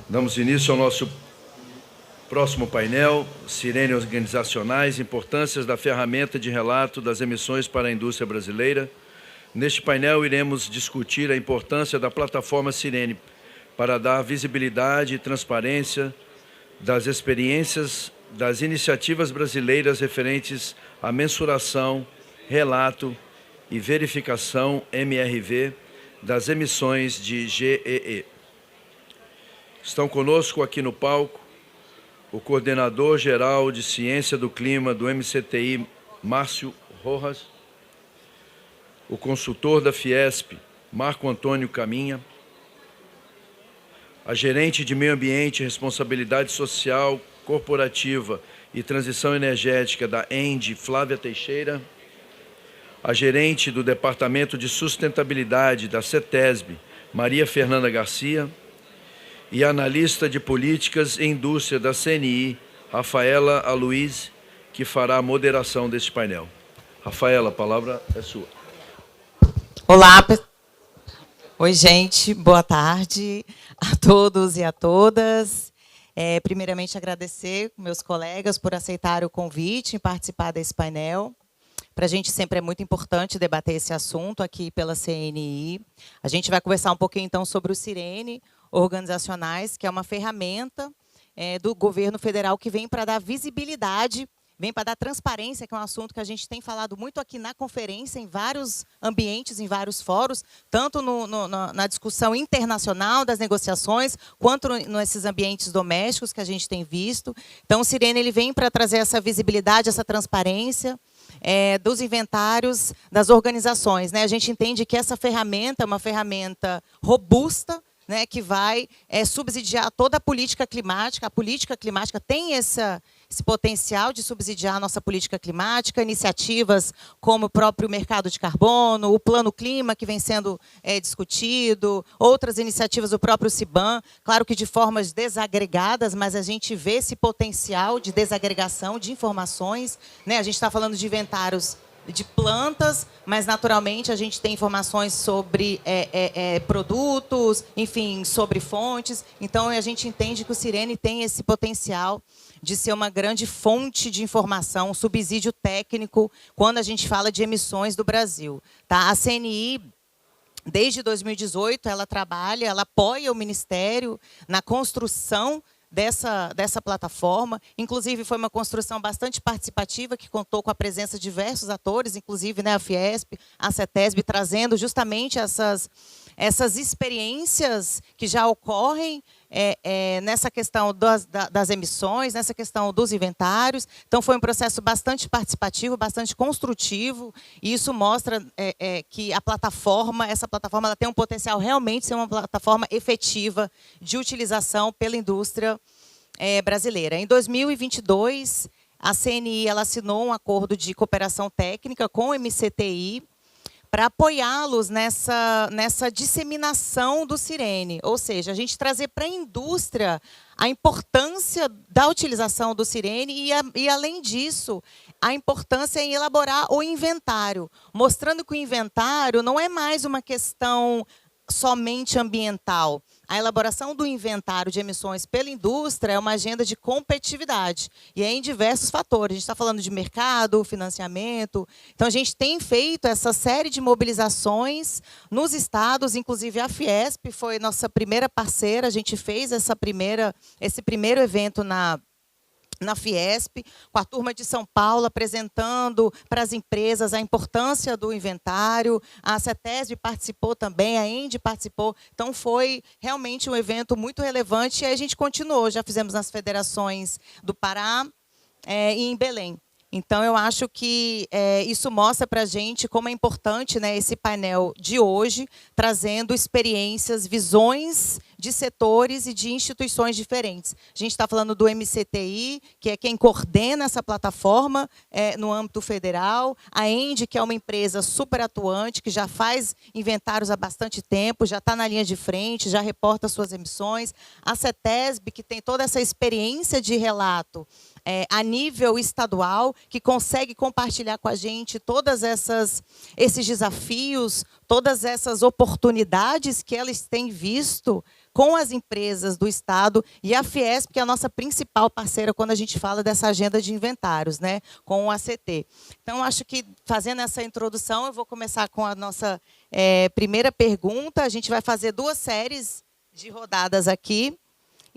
Damos início ao nosso próximo painel, Sirene Organizacionais, importâncias da ferramenta de relato das emissões para a indústria brasileira. Neste painel, iremos discutir a importância da plataforma Sirene para dar visibilidade e transparência das experiências das iniciativas brasileiras referentes à mensuração, relato e verificação MRV das emissões de GEE. Estão conosco aqui no palco o coordenador-geral de Ciência do Clima do MCTI, Márcio Rojas, o consultor da Fiesp, Marco Antônio Caminha, a gerente de Meio Ambiente, Responsabilidade Social, Corporativa e Transição Energética da ENDE, Flávia Teixeira, a gerente do Departamento de Sustentabilidade da CETESB, Maria Fernanda Garcia, e a analista de Políticas e Indústria da CNI, Rafaela Aloise, que fará a moderação deste painel. Rafaela, a palavra é sua. Olá, oi gente, boa tarde a todos e a todas. Primeiramente agradecer meus colegas por aceitar o convite em participar desse painel. Para a gente sempre é muito importante debater esse assunto aqui pela CNI. A gente vai conversar um pouquinho então sobre o Sirene Organizacionais, que é uma ferramenta do governo federal que vem para dar visibilidade, vem para dar transparência, que é um assunto que a gente tem falado muito aqui na conferência, em vários ambientes, em vários fóruns, tanto na discussão internacional das negociações, quanto nesses ambientes domésticos que a gente tem visto. Então, o Sirene ele vem para trazer essa visibilidade, essa transparência dos inventários das organizações, né? A gente entende que essa ferramenta é uma ferramenta robusta, né, que vai subsidiar toda a política climática. A política climática tem esse potencial de subsidiar a nossa política climática, iniciativas como o próprio mercado de carbono, o plano clima que vem sendo discutido, outras iniciativas do próprio CBAM, claro que de formas desagregadas, mas a gente vê esse potencial de desagregação de informações, né? A gente está falando de inventários de plantas, mas naturalmente a gente tem informações sobre produtos, enfim, sobre fontes. Então a gente entende que o Sirene tem esse potencial de ser uma grande fonte de informação, um subsídio técnico, quando a gente fala de emissões do Brasil. Tá? A CNI, desde 2018, ela trabalha, ela apoia o Ministério na construção dessa plataforma. Inclusive, foi uma construção bastante participativa, que contou com a presença de diversos atores, inclusive, né, a Fiesp, a CETESB, trazendo justamente essas experiências que já ocorrem nessa questão das emissões, nessa questão dos inventários. Então, foi um processo bastante participativo, bastante construtivo, e isso mostra que essa plataforma ela tem um potencial realmente de ser uma plataforma efetiva de utilização pela indústria brasileira. Em 2022, a CNI ela assinou um acordo de cooperação técnica com o MCTI, para apoiá-los nessa disseminação do Sirene, ou seja, a gente trazer para a indústria a importância da utilização do Sirene e, além disso, a importância em elaborar o inventário, mostrando que o inventário não é mais uma questão somente ambiental. A elaboração do inventário de emissões pela indústria é uma agenda de competitividade, e é em diversos fatores. A gente está falando de mercado, financiamento. Então, a gente tem feito essa série de mobilizações nos estados, inclusive a Fiesp foi nossa primeira parceira, a gente fez esse primeiro evento na Fiesp, com a turma de São Paulo, apresentando para as empresas a importância do inventário. A CETESB participou também, a ENDE participou. Então, foi realmente um evento muito relevante, e aí a gente continuou. Já fizemos nas federações do Pará e em Belém. Então, eu acho que isso mostra para a gente como é importante, né, esse painel de hoje, trazendo experiências, visões de setores e de instituições diferentes. A gente está falando do MCTI, que é quem coordena essa plataforma no âmbito federal, a ENDE, que é uma empresa super atuante, que já faz inventários há bastante tempo, já está na linha de frente, já reporta suas emissões, a CETESB, que tem toda essa experiência de relato a nível estadual, que consegue compartilhar com a gente todas esses desafios, todas essas oportunidades que elas têm visto com as empresas do Estado e a Fiesp, que é a nossa principal parceira quando a gente fala dessa agenda de inventários, né, com o ACT. Então, acho que, fazendo essa introdução, eu vou começar com a nossa primeira pergunta. A gente vai fazer 2 séries de rodadas aqui.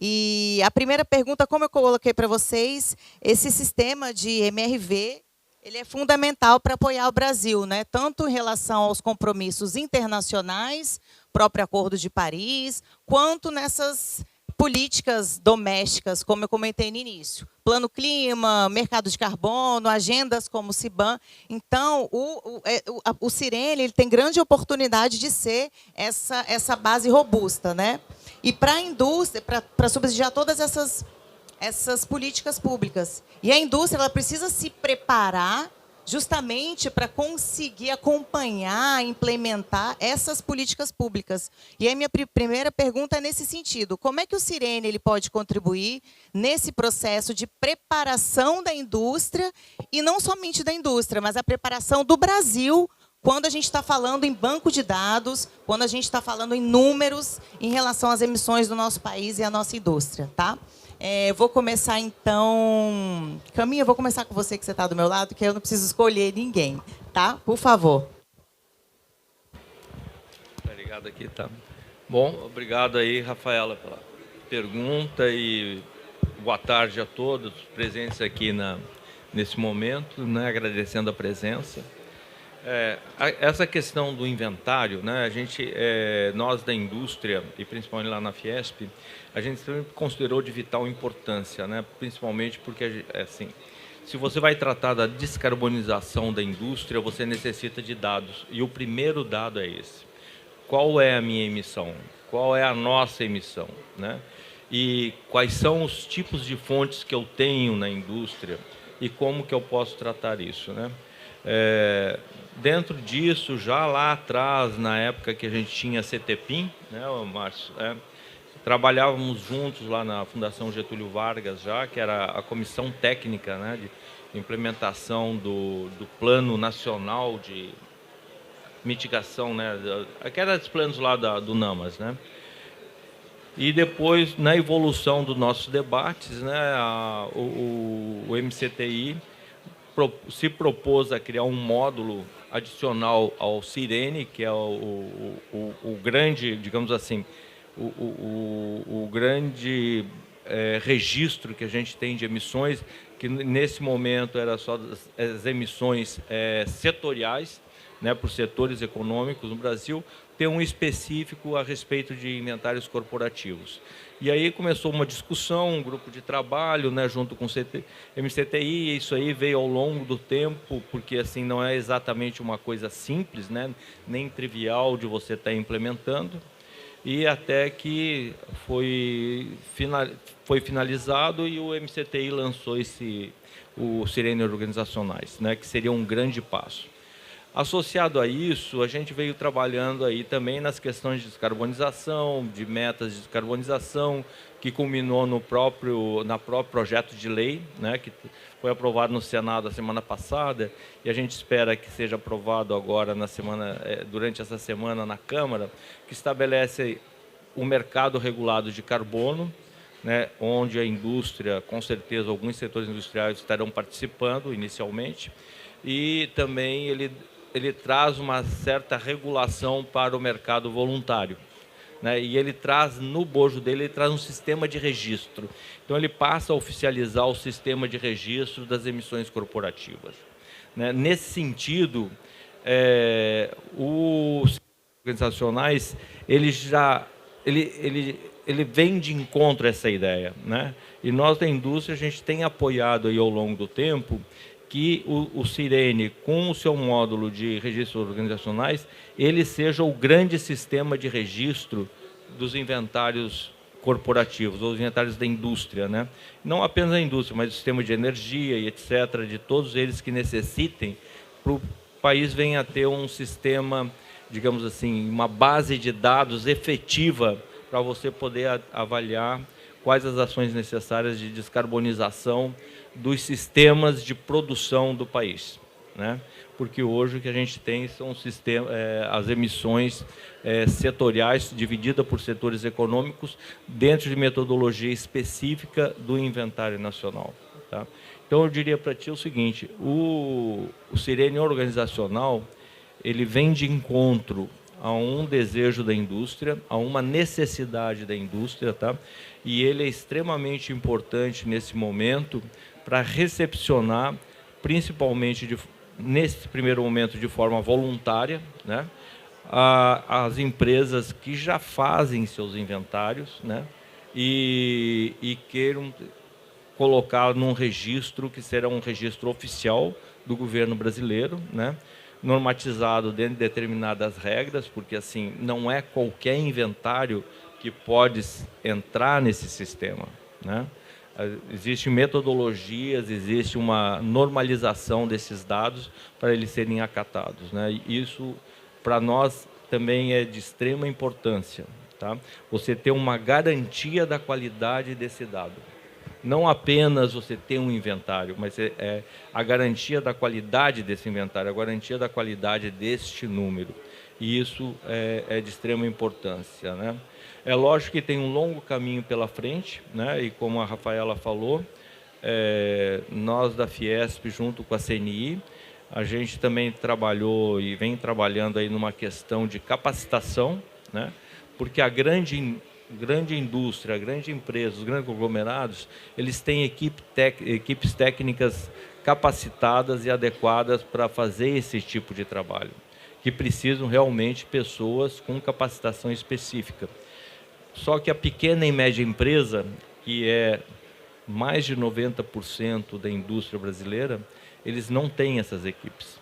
E a primeira pergunta, como eu coloquei para vocês, esse sistema de MRV, ele é fundamental para apoiar o Brasil, né? Tanto em relação aos compromissos internacionais, próprio Acordo de Paris, quanto nessas políticas domésticas, como eu comentei no início. Plano Clima, mercado de carbono, agendas como o CBAM. Então, o Sirene ele tem grande oportunidade de ser essa base robusta, né? E para a indústria, para subsidiar todas essas políticas públicas. E a indústria ela precisa se preparar justamente para conseguir acompanhar, implementar essas políticas públicas. E a minha primeira pergunta é nesse sentido. Como é que o Sirene ele pode contribuir nesse processo de preparação da indústria, e não somente da indústria, mas a preparação do Brasil, quando a gente está falando em banco de dados, quando a gente está falando em números em relação às emissões do nosso país e à nossa indústria, tá? Vou começar, então... Caminha, eu vou começar com você, que você está do meu lado, que eu não preciso escolher ninguém, tá? Por favor. Obrigado aqui, tá? Bom, obrigado aí, Rafaela, pela pergunta e boa tarde a todos presentes aqui nesse momento, né? Agradecendo a presença. Essa questão do inventário, né, nós da indústria, e principalmente lá na Fiesp, a gente sempre considerou de vital importância, né, principalmente porque, assim, se você vai tratar da descarbonização da indústria, você necessita de dados, e o primeiro dado é esse. Qual é a minha emissão? Qual é a nossa emissão? Né? E quais são os tipos de fontes que eu tenho na indústria e como que eu posso tratar isso, né? Dentro disso, já lá atrás, na época que a gente tinha CTPIM, né, Márcio, trabalhávamos juntos lá na Fundação Getúlio Vargas, já que era a comissão técnica, né, de implementação do Plano Nacional de Mitigação, né, aqueles planos lá do NAMAS, né. E depois, na evolução dos nossos debates, né, o MCTI se propôs a criar um módulo adicional ao Sirene, que é o grande, digamos assim, o grande registro que a gente tem de emissões, que nesse momento era só as emissões setoriais, né, por setores econômicos no Brasil, ter um específico a respeito de inventários corporativos. E aí começou uma discussão, um grupo de trabalho, né, junto com o MCTI, e isso aí veio ao longo do tempo, porque assim não é exatamente uma coisa simples, né, nem trivial de você estar implementando, e até que foi finalizado e o MCTI lançou o Sirene Organizacionais, né, que seria um grande passo. Associado a isso, a gente veio trabalhando aí também nas questões de descarbonização, de metas de descarbonização, que culminou no próprio projeto de lei, né, que foi aprovado no Senado a semana passada, e a gente espera que seja aprovado agora durante essa semana na Câmara, que estabelece o mercado regulado de carbono, né, onde a indústria, com certeza, alguns setores industriais estarão participando inicialmente, e também ele traz uma certa regulação para o mercado voluntário, né? E ele traz, no bojo dele, ele traz um sistema de registro. Então, ele passa a oficializar o sistema de registro das emissões corporativas, né? Nesse sentido, os organizacionais, ele vem de encontro a essa ideia, né? E nós, da indústria, a gente tem apoiado aí ao longo do tempo que o Sirene, com o seu módulo de registros organizacionais, ele seja o grande sistema de registro dos inventários corporativos, ou inventários da indústria, né? Não apenas da indústria, mas do sistema de energia e etc., de todos eles que necessitem, para o país venha a ter um sistema, digamos assim, uma base de dados efetiva para você poder avaliar quais as ações necessárias de descarbonização dos sistemas de produção do país, né? Porque hoje o que a gente tem são as emissões setoriais, divididas por setores econômicos, dentro de metodologia específica do inventário nacional. Tá? Então, eu diria para ti o seguinte, o Sirene organizacional, ele vem de encontro a um desejo da indústria, a uma necessidade da indústria, tá? E ele é extremamente importante nesse momento para recepcionar, principalmente nesse primeiro momento de forma voluntária, né, as empresas que já fazem seus inventários, né, e queiram colocar num registro que será um registro oficial do governo brasileiro, né, normatizado dentro de determinadas regras, porque assim não é qualquer inventário que pode entrar nesse sistema, né? Existem metodologias, existe uma normalização desses dados para eles serem acatados, né? E isso, para nós, também é de extrema importância, tá? Você ter uma garantia da qualidade desse dado. Não apenas você ter um inventário, mas a garantia da qualidade desse inventário, a garantia da qualidade deste número. E isso é de extrema importância, né? É lógico que tem um longo caminho pela frente, né? E como a Rafaela falou, nós da Fiesp, junto com a CNI, a gente também trabalhou e vem trabalhando aí numa questão de capacitação, né? Porque a grande indústria, a grande empresa, os grandes conglomerados, eles têm equipes técnicas capacitadas e adequadas para fazer esse tipo de trabalho, que precisam realmente pessoas com capacitação específica. Só que a pequena e média empresa, que é mais de 90% da indústria brasileira, eles não têm essas equipes.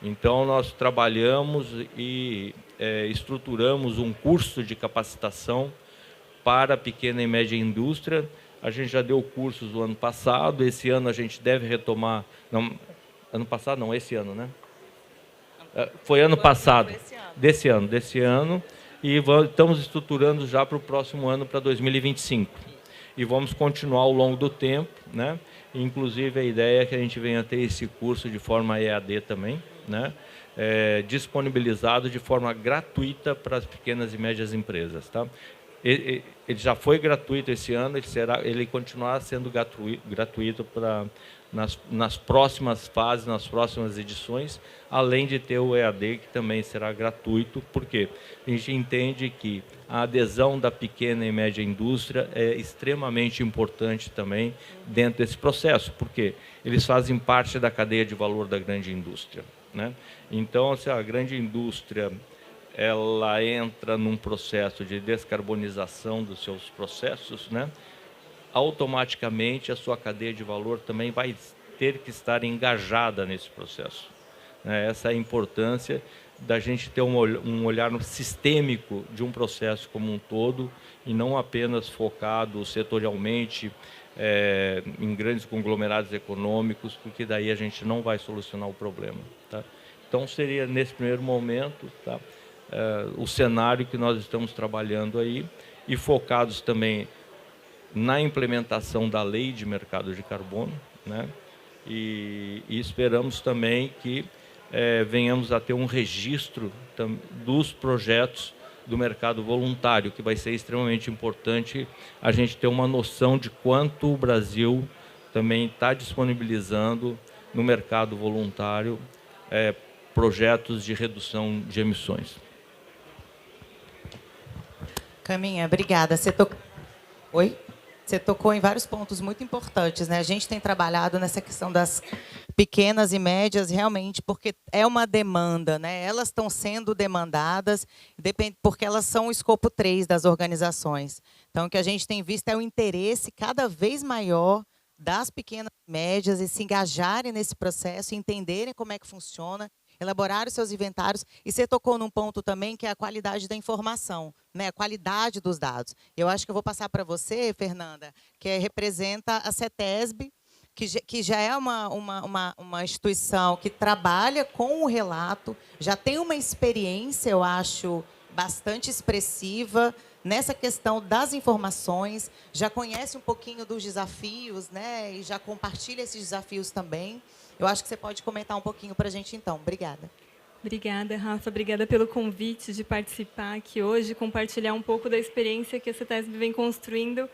Então, nós trabalhamos e estruturamos um curso de capacitação para a pequena e média indústria. A gente já deu cursos no ano passado, esse ano a gente deve retomar... Não, ano passado não, esse ano, né? Foi ano passado, desse ano, e estamos estruturando já para o próximo ano, para 2025. E vamos continuar ao longo do tempo, né? Inclusive, a ideia é que a gente venha ter esse curso de forma EAD também, né? Disponibilizado de forma gratuita para as pequenas e médias empresas, tá? Ele já foi gratuito esse ano, ele continuará sendo gratuito nas próximas fases, nas próximas edições, além de ter o EAD, que também será gratuito, porque a gente entende que a adesão da pequena e média indústria é extremamente importante também dentro desse processo, porque eles fazem parte da cadeia de valor da grande indústria, né? Então, se a grande indústria ela entra num processo de descarbonização dos seus processos, né? Automaticamente a sua cadeia de valor também vai ter que estar engajada nesse processo. Essa é a importância da gente ter um olhar sistêmico de um processo como um todo e não apenas focado setorialmente em grandes conglomerados econômicos, porque daí a gente não vai solucionar o problema, tá? Então, seria nesse primeiro momento, tá? O cenário que nós estamos trabalhando aí e focados também na implementação da lei de mercado de carbono, né? E esperamos também que venhamos a ter um registro dos projetos do mercado voluntário, que vai ser extremamente importante a gente ter uma noção de quanto o Brasil também está disponibilizando no mercado voluntário projetos de redução de emissões. Caminha, obrigada. Você tocou em vários pontos muito importantes, né? A gente tem trabalhado nessa questão das pequenas e médias, realmente, porque é uma demanda, né? Elas estão sendo demandadas, porque elas são o escopo 3 das organizações. Então, o que a gente tem visto é o interesse cada vez maior das pequenas e médias e se engajarem nesse processo, entenderem como é que funciona, elaborar os seus inventários. E você tocou num ponto também que é a qualidade da informação, né? A qualidade dos dados. Eu acho que eu vou passar para você, Fernanda, que representa a CETESB, que já é uma instituição que trabalha com o relato, já tem uma experiência, eu acho, bastante expressiva nessa questão das informações, já conhece um pouquinho dos desafios, né, e já compartilha esses desafios também. Eu acho que você pode comentar um pouquinho para a gente, então. Obrigada. Obrigada, Rafa. Obrigada pelo convite de participar aqui hoje, compartilhar um pouco da experiência que a CETESB vem construindo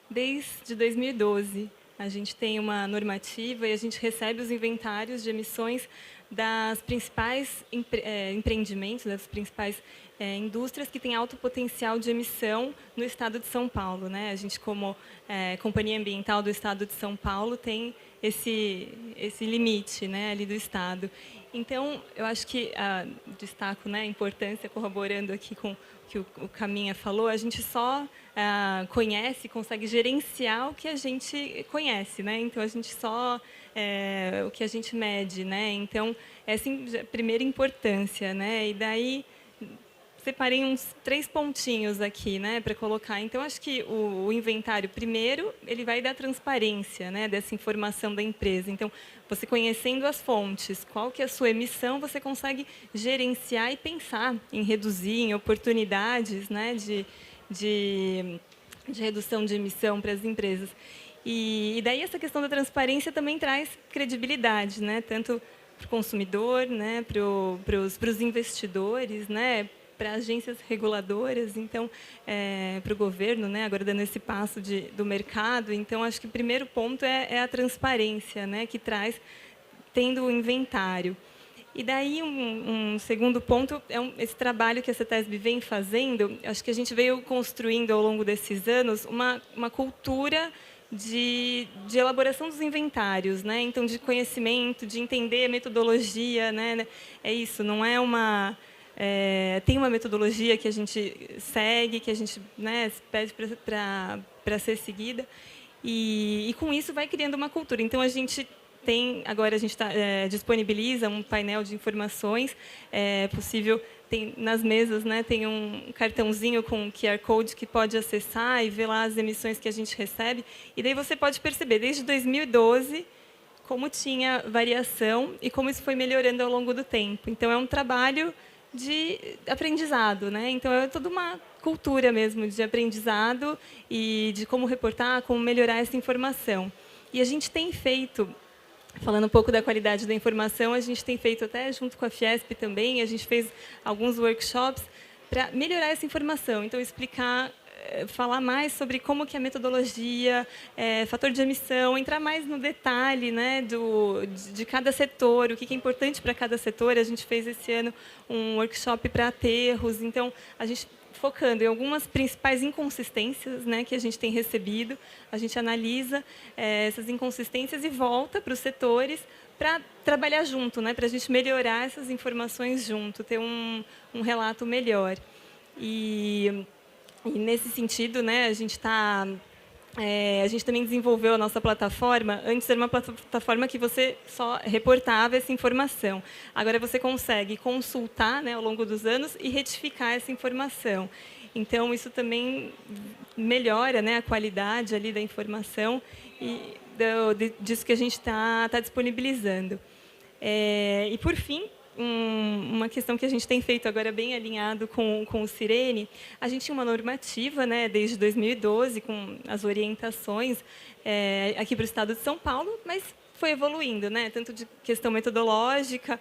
desde 2012. A gente tem uma normativa e a gente recebe os inventários de emissões das principais empreendimentos, das principais indústrias que têm alto potencial de emissão no estado de São Paulo, né? A gente, como Companhia Ambiental do Estado de São Paulo, tem esse limite, né, ali do estado. Então, eu acho que destaco, né, a importância, corroborando aqui com o que o Caminha falou, a gente só conhece, consegue gerenciar o que a gente conhece, né? Então, a gente só o que a gente mede, né? Então, essa é a primeira importância, né? E daí separei uns 3 pontinhos aqui, né, para colocar. Então, acho que o inventário, primeiro, ele vai dar transparência, né, dessa informação da empresa. Então, você conhecendo as fontes, qual que é a sua emissão, você consegue gerenciar e pensar em reduzir, em oportunidades, né, de redução de emissão para as empresas. E daí essa questão da transparência também traz credibilidade, né, tanto para o consumidor, né, para os investidores, né, para agências reguladoras, então, para o governo, né, agora dando esse passo do mercado. Então, acho que o primeiro ponto é a transparência, né, que traz, tendo o inventário. E daí, um segundo ponto é esse trabalho que a CETESB vem fazendo. Acho que a gente veio construindo, ao longo desses anos, uma cultura de elaboração dos inventários, né? Então, de conhecimento, de entender a metodologia, né? É isso, não é uma... tem uma metodologia que a gente segue, que a gente, né, pede para ser seguida, e com isso vai criando uma cultura. Então, a gente tem, agora a gente disponibiliza um painel de informações, possível, tem, nas mesas, né, tem um cartãozinho com QR Code que pode acessar e ver lá as emissões que a gente recebe, e daí você pode perceber, desde 2012, como tinha variação e como isso foi melhorando ao longo do tempo. Então, é um trabalho de aprendizado, né? Então, é toda uma cultura mesmo de aprendizado e de como reportar, como melhorar essa informação. E a gente tem feito, falando um pouco da qualidade da informação, a gente tem feito até junto com a Fiesp também, a gente fez alguns workshops para melhorar essa informação. Então, explicar, falar mais sobre como que a metodologia, fator de emissão, entrar mais no detalhe, né, de cada setor, o que é importante para cada setor. A gente fez esse ano um workshop para aterros, então a gente focando em algumas principais inconsistências, né, que a gente tem recebido, a gente analisa essas inconsistências e volta para os setores para trabalhar junto, né, para a gente melhorar essas informações junto, ter um relato melhor. E nesse sentido, né, a gente também desenvolveu a nossa plataforma. Antes era uma plataforma que você só reportava essa informação. Agora você consegue consultar, né, ao longo dos anos e retificar essa informação. Então, isso também melhora, né, a qualidade ali da informação e disso que a gente está disponibilizando. E, por fim, uma questão que a gente tem feito agora bem alinhado com o Sirene, a gente tinha uma normativa, né, desde 2012, com as orientações aqui para o Estado de São Paulo, mas foi evoluindo, né, tanto de questão metodológica,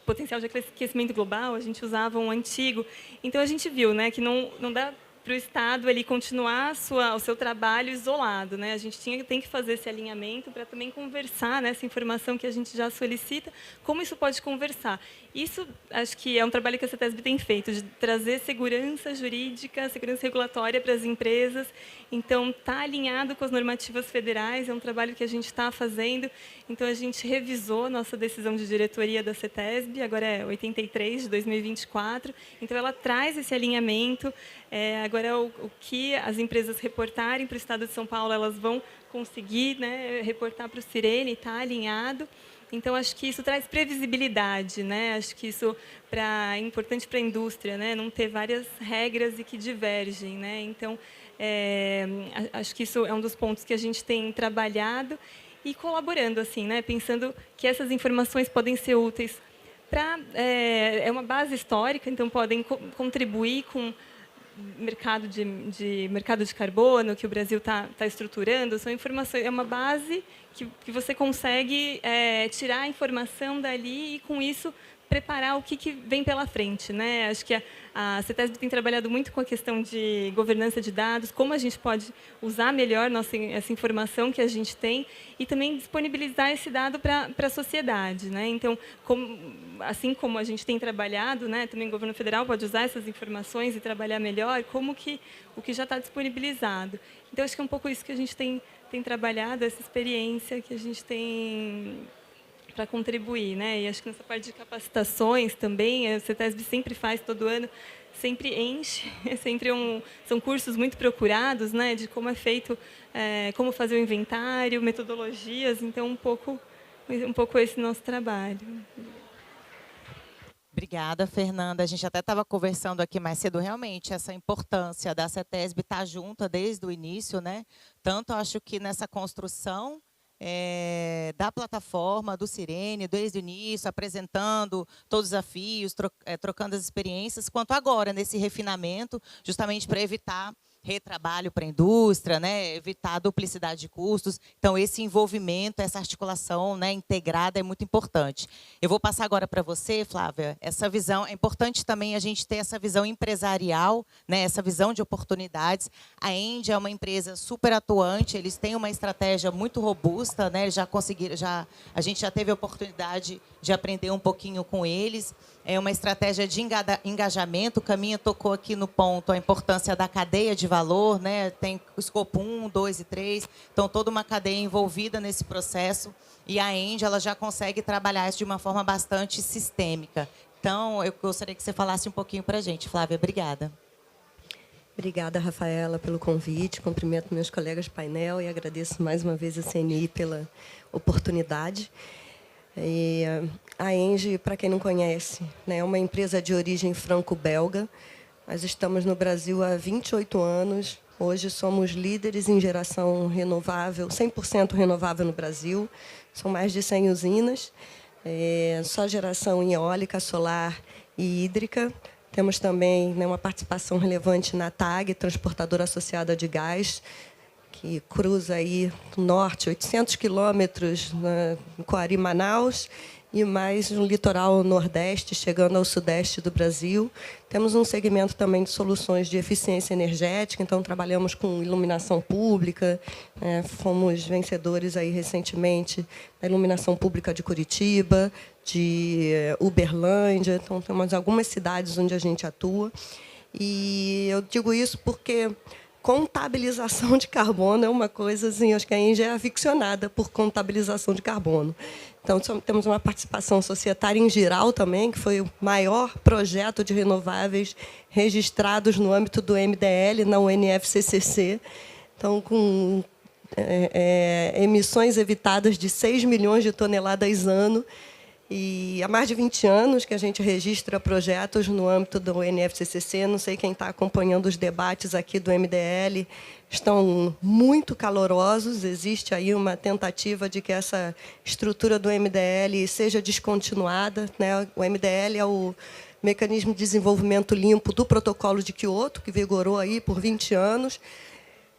potencial de aquecimento global, a gente usava um antigo. Então, a gente viu, né, que não dá para o Estado ele continuar o seu trabalho isolado, né? A gente tem que fazer esse alinhamento para também conversar, né, essa informação que a gente já solicita, como isso pode conversar. Isso, acho que é um trabalho que a CETESB tem feito, de trazer segurança jurídica, segurança regulatória para as empresas. Então, está alinhado com as normativas federais, é um trabalho que a gente está fazendo. Então, a gente revisou nossa decisão de diretoria da CETESB, agora é 83, de 2024. Então, ela traz esse alinhamento. Agora, o que as empresas reportarem para o Estado de São Paulo, elas vão conseguir, né, reportar para o Sirene, está alinhado. Então, acho que isso traz previsibilidade, né? Acho que isso é importante para a indústria, né? Não ter várias regras e que divergem, né? Então, acho que isso é um dos pontos que a gente tem trabalhado e colaborando, assim, né? Pensando que essas informações podem ser úteis é uma base histórica, então podem contribuir com mercado de carbono que o Brasil está estruturando. São informações, é uma base que você consegue tirar a informação dali e, com isso, preparar o que vem pela frente, né? Acho que a CETESB tem trabalhado muito com a questão de governança de dados, como a gente pode usar melhor essa informação que a gente tem e também disponibilizar esse dado para a sociedade, né? Então, assim como a gente tem trabalhado, né, também o governo federal pode usar essas informações e trabalhar melhor, como que o que já está disponibilizado. Então, acho que é um pouco isso que a gente tem trabalhado, essa experiência que a gente tem para contribuir, né? E acho que nessa parte de capacitações também, a CETESB sempre faz todo ano, sempre enche, são cursos muito procurados, né? De como é feito, como fazer o inventário, metodologias, então um pouco esse nosso trabalho. Obrigada, Fernanda. A gente até estava conversando aqui mais cedo, realmente, essa importância da CETESB estar junta desde o início, né? Tanto acho que nessa construção da plataforma, do Sirene, desde o início, apresentando todos os desafios, trocando as experiências, quanto agora, nesse refinamento, justamente para evitar retrabalho para a indústria, né, evitar duplicidade de custos. Então, esse envolvimento, essa articulação, né, integrada é muito importante. Eu vou passar agora para você, Flávia, essa visão. É importante também a gente ter essa visão empresarial, né, essa visão de oportunidades. A Engie é uma empresa super atuante, eles têm uma estratégia muito robusta, né, já conseguiram, a gente já teve a oportunidade de aprender um pouquinho com eles. É uma estratégia de engajamento. O Caminha tocou aqui no ponto a importância da cadeia de valor, né? Tem o escopo 1, 2 e 3, então toda uma cadeia envolvida nesse processo, e a Engie ela já consegue trabalhar isso de uma forma bastante sistêmica. Então, eu gostaria que você falasse um pouquinho para a gente, Flávia. Obrigada. Obrigada, Rafaela, pelo convite. Cumprimento meus colegas de painel e agradeço mais uma vez a CNI pela oportunidade. A Engie, para quem não conhece, né, é uma empresa de origem franco-belga. Nós estamos no Brasil há 28 anos. Hoje somos líderes em geração renovável, 100% renovável no Brasil. São mais de 100 usinas, só geração em eólica, solar e hídrica. Temos também, né, uma participação relevante na TAG, transportadora associada de gás, que cruza aí do norte, 800 quilômetros em Coari, Manaus, e mais no litoral nordeste, chegando ao sudeste do Brasil. Temos um segmento também de soluções de eficiência energética, então trabalhamos com iluminação pública, fomos vencedores aí recentemente da iluminação pública de Curitiba, de Uberlândia, então temos algumas cidades onde a gente atua. E eu digo isso porque contabilização de carbono é uma coisa, assim, acho que a Engie é aficionada por contabilização de carbono. Então, temos uma participação societária em geral também, que foi o maior projeto de renováveis registrados no âmbito do MDL, na UNFCCC. Então, com emissões evitadas de 6 milhões de toneladas ano. E há mais de 20 anos que a gente registra projetos no âmbito do UNFCCC. Não sei quem está acompanhando os debates aqui do MDL, estão muito calorosos. Existe aí uma tentativa de que essa estrutura do MDL seja descontinuada, né? O MDL é o Mecanismo de Desenvolvimento Limpo do Protocolo de Quioto, que vigorou aí por 20 anos,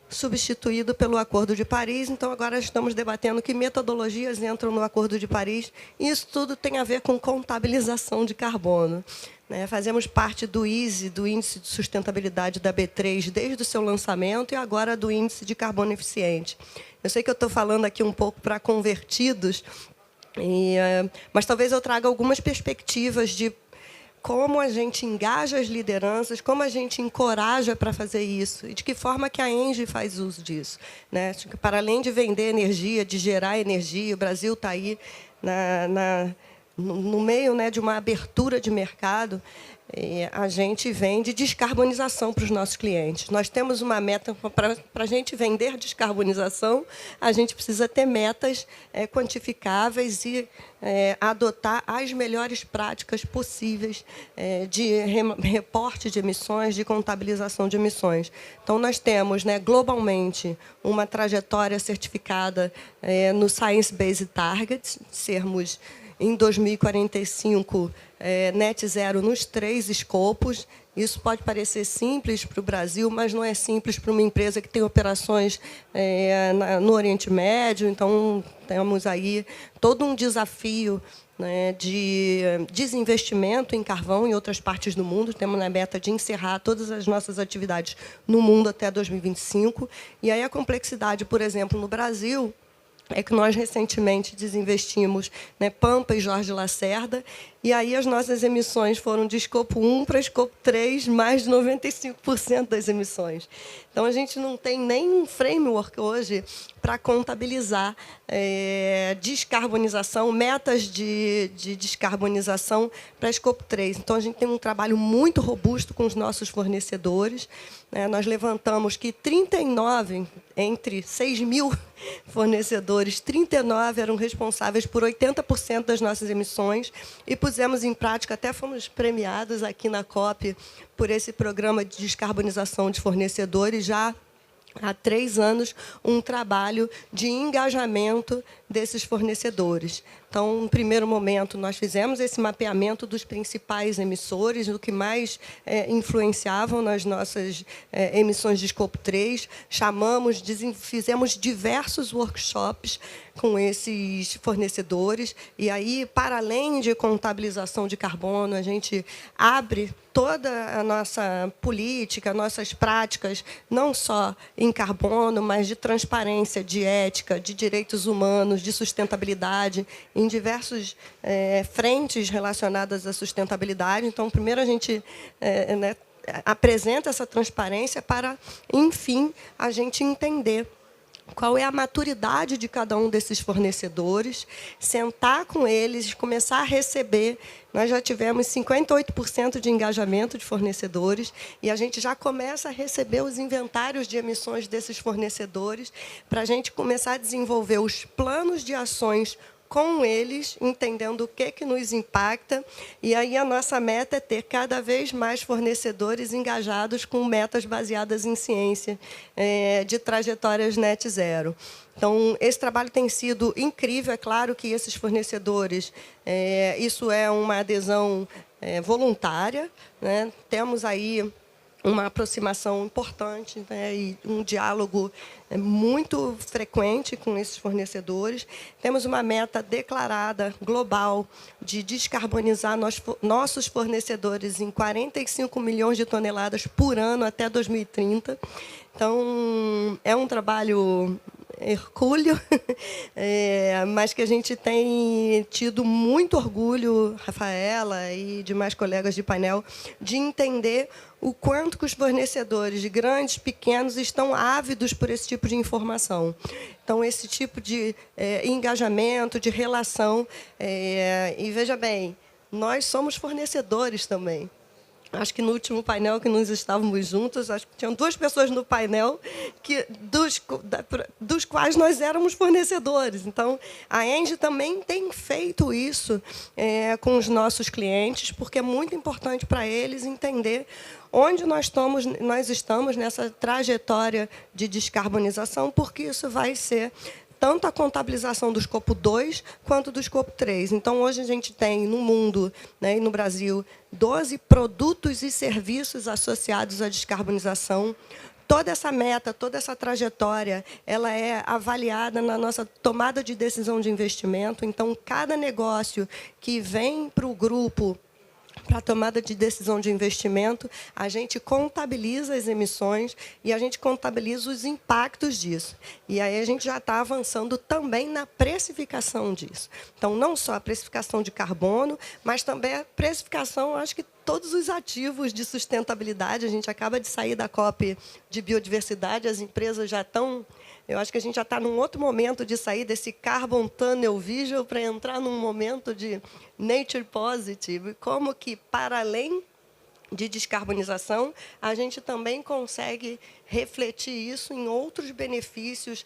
substituído pelo Acordo de Paris. Então, agora estamos debatendo que metodologias entram no Acordo de Paris. E isso tudo tem a ver com contabilização de carbono. Fazemos parte do ISE, do Índice de Sustentabilidade da B3, desde o seu lançamento, e agora do Índice de Carbono Eficiente. Eu sei que eu estou falando aqui um pouco para convertidos, mas talvez eu traga algumas perspectivas de como a gente engaja as lideranças, como a gente encoraja para fazer isso, e de que forma que a Engie faz uso disso. Para além de vender energia, de gerar energia, o Brasil está aí no meio, né, de uma abertura de mercado. A gente vende descarbonização para os nossos clientes. Nós temos uma meta, para a gente vender descarbonização, a gente precisa ter metas quantificáveis e adotar as melhores práticas possíveis de reporte de emissões, de contabilização de emissões. Então, nós temos, né, globalmente, uma trajetória certificada no Science Based Targets, sermos em 2045, net zero nos 3 escopos. Isso pode parecer simples para o Brasil, mas não é simples para uma empresa que tem operações no Oriente Médio. Então, temos aí todo um desafio, né, de desinvestimento em carvão em outras partes do mundo. Temos na meta de encerrar todas as nossas atividades no mundo até 2025. E aí a complexidade, por exemplo, no Brasil, é que nós recentemente desinvestimos, né, Pampa e Jorge Lacerda, e aí as nossas emissões foram de escopo 1 para escopo 3, mais de 95% das emissões. Então, a gente não tem nem um framework hoje para contabilizar descarbonização, metas de descarbonização para escopo 3. Então, a gente tem um trabalho muito robusto com os nossos fornecedores. Nós levantamos que 39, entre 6 mil fornecedores, 39 eram responsáveis por 80% das nossas emissões, e pusemos em prática, até fomos premiados aqui na COP por esse programa de descarbonização de fornecedores, já há 3 anos, um trabalho de engajamento desses fornecedores. Então, no primeiro momento, nós fizemos esse mapeamento dos principais emissores, do que mais influenciavam nas nossas emissões de escopo 3. Fizemos diversos workshops com esses fornecedores. E aí, para além de contabilização de carbono, a gente abre toda a nossa política, nossas práticas, não só em carbono, mas de transparência, de ética, de direitos humanos, de sustentabilidade, em diversas frentes relacionadas à sustentabilidade. Então, primeiro, a gente apresenta essa transparência para, enfim, a gente entender qual é a maturidade de cada um desses fornecedores, sentar com eles, começar a receber. Nós já tivemos 58% de engajamento de fornecedores, e a gente já começa a receber os inventários de emissões desses fornecedores, para a gente começar a desenvolver os planos de ações com eles, entendendo o que nos impacta. E aí a nossa meta é ter cada vez mais fornecedores engajados com metas baseadas em ciência, de trajetórias net zero. Então, esse trabalho tem sido incrível. É claro que esses fornecedores, isso é uma adesão voluntária, né? Temos aí uma aproximação importante, né, e um diálogo muito frequente com esses fornecedores. Temos uma meta declarada global de descarbonizar nossos fornecedores em 45 milhões de toneladas por ano até 2030. Então, é um trabalho hercúleo, mas que a gente tem tido muito orgulho, Rafaela e demais colegas de painel, de entender o quanto que os fornecedores, de grandes, pequenos, estão ávidos por esse tipo de informação. Então, esse tipo de engajamento, de relação. E, veja bem, nós somos fornecedores também. Acho que no último painel que nós estávamos juntos, acho que tinham 2 pessoas no painel dos quais nós éramos fornecedores. Então, a ENGIE também tem feito isso com os nossos clientes, porque é muito importante para eles entender onde nós estamos nessa trajetória de descarbonização, porque isso vai ser tanto a contabilização do escopo 2 quanto do escopo 3. Então, hoje a gente tem no mundo, né, e no Brasil, 12 produtos e serviços associados à descarbonização. Toda essa meta, toda essa trajetória, ela é avaliada na nossa tomada de decisão de investimento. Então, cada negócio que vem para o grupo para a tomada de decisão de investimento, a gente contabiliza as emissões e a gente contabiliza os impactos disso. E aí a gente já está avançando também na precificação disso. Então, não só a precificação de carbono, mas também a precificação, acho que todos os ativos de sustentabilidade. A gente acaba de sair da COP de biodiversidade, as empresas já estão... Eu acho que a gente já está num outro momento de sair desse Carbon Tunnel Vision para entrar num momento de Nature Positive, como que, para além de descarbonização, a gente também consegue refletir isso em outros benefícios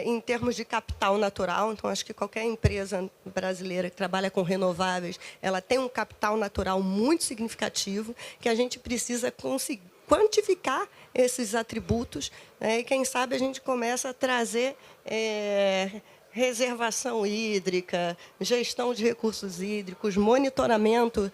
em termos de capital natural. Então, acho que qualquer empresa brasileira que trabalha com renováveis, ela tem um capital natural muito significativo, que a gente precisa conseguir quantificar esses atributos, e, quem sabe, a gente começa a trazer reservação hídrica, gestão de recursos hídricos, monitoramento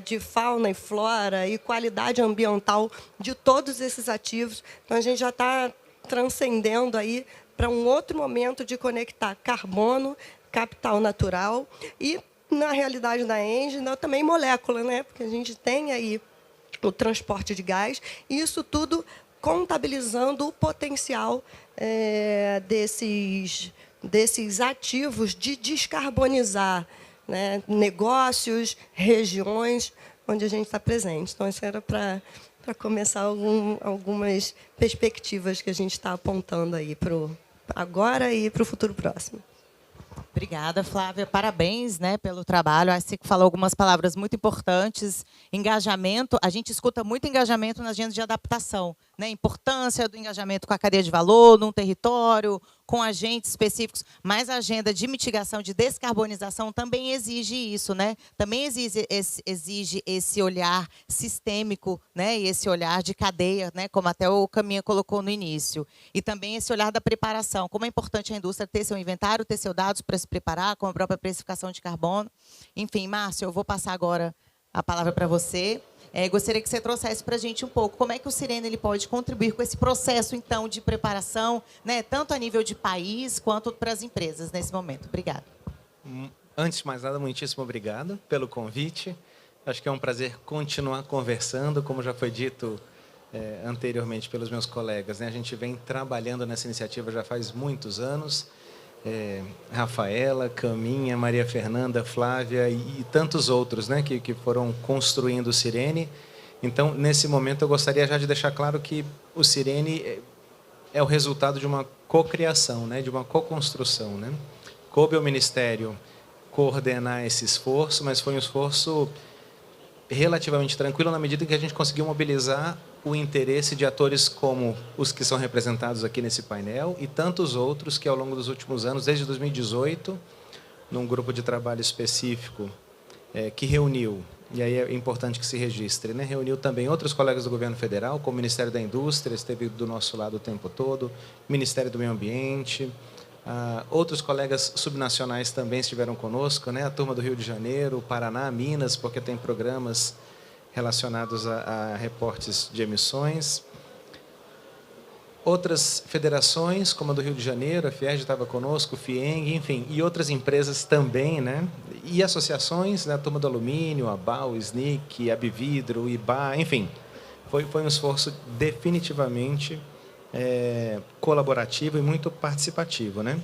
de fauna e flora e qualidade ambiental de todos esses ativos. Então, a gente já está transcendendo aí para um outro momento de conectar carbono, capital natural e, na realidade da Engie, também molécula, né? Porque a gente tem aí o transporte de gás, e isso tudo contabilizando o potencial desses ativos de descarbonizar, né, negócios, regiões onde a gente está presente. Então, isso era para começar algumas perspectivas que a gente está apontando aí para agora e para o futuro próximo. Obrigada, Flávia. Parabéns, né, pelo trabalho. Acho que você falou algumas palavras muito importantes. Engajamento, a gente escuta muito engajamento nas agendas de adaptação, né? Importância do engajamento com a cadeia de valor, num território, com agentes específicos, mas a agenda de mitigação, de descarbonização também exige isso, né? Também exige esse olhar sistêmico, né? E esse olhar de cadeia, né? Como até o Caminha colocou no início. E também esse olhar da preparação. Como é importante a indústria ter seu inventário, ter seus dados para se preparar, com a própria precificação de carbono. Enfim, Márcio, eu vou passar agora a palavra para você. Gostaria que você trouxesse para a gente um pouco como é que o Sirene ele pode contribuir com esse processo, então, de preparação, né, tanto a nível de país quanto para as empresas nesse momento. Obrigada. Antes de mais nada, muitíssimo obrigado pelo convite. Acho que é um prazer continuar conversando, como já foi dito anteriormente pelos meus colegas, né? A gente vem trabalhando nessa iniciativa já faz muitos anos. Rafaela, Caminha, Maria Fernanda, Flávia e tantos outros, né, que foram construindo o Sirene. Então, nesse momento, eu gostaria já de deixar claro que o Sirene é o resultado de uma cocriação, né, de uma coconstrução, né? Coube ao Ministério coordenar esse esforço, mas foi um esforço relativamente tranquilo na medida em que a gente conseguiu mobilizar o interesse de atores como os que são representados aqui nesse painel e tantos outros que, ao longo dos últimos anos, desde 2018, num grupo de trabalho específico que reuniu, e aí é importante que se registre, né? Reuniu também outros colegas do governo federal, como o Ministério da Indústria, esteve do nosso lado o tempo todo, Ministério do Meio Ambiente, outros colegas subnacionais também estiveram conosco, né? A turma do Rio de Janeiro, Paraná, Minas, porque tem programas relacionados a reportes de emissões. Outras federações, como a do Rio de Janeiro, a FIERJ estava conosco, o FIENG, enfim, e outras empresas também, né? E associações, né? A turma do alumínio, a BAU, o SNIC, a Bividro, o IBA, enfim. Foi um esforço definitivamente colaborativo e muito participativo, né?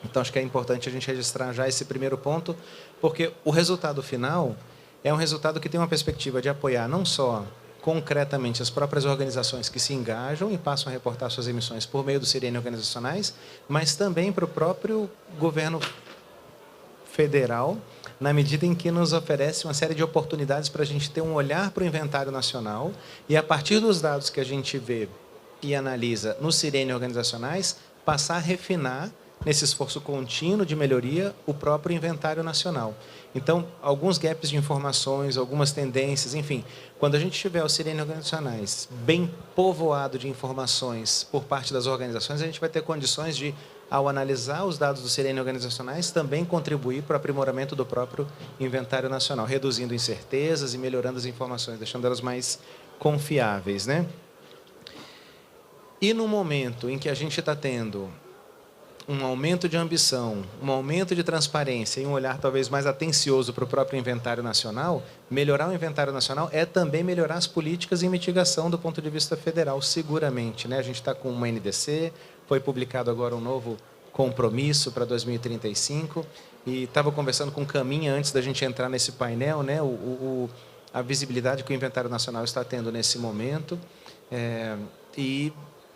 Então, acho que é importante a gente registrar já esse primeiro ponto, porque o resultado final é um resultado que tem uma perspectiva de apoiar não só concretamente as próprias organizações que se engajam e passam a reportar suas emissões por meio do Sirene organizacionais, mas também para o próprio governo federal, na medida em que nos oferece uma série de oportunidades para a gente ter um olhar para o inventário nacional e, a partir dos dados que a gente vê e analisa nos Sirene organizacionais, passar a refinar, nesse esforço contínuo de melhoria, o próprio inventário nacional. Então, alguns gaps de informações, algumas tendências, enfim, quando a gente tiver os Sirene organizacionais bem povoado de informações por parte das organizações, a gente vai ter condições de, ao analisar os dados dos Sirene organizacionais, também contribuir para o aprimoramento do próprio inventário nacional, reduzindo incertezas e melhorando as informações, deixando elas mais confiáveis, né? E no momento em que a gente está tendo um aumento de ambição, um aumento de transparência e um olhar talvez mais atencioso para o próprio inventário nacional, melhorar o inventário nacional é também melhorar as políticas em mitigação do ponto de vista federal, seguramente, né? A gente está com uma NDC, foi publicado agora um novo compromisso para 2035, e estava conversando com o Caminha antes da gente entrar nesse painel, né? A visibilidade que o inventário nacional está tendo nesse momento, e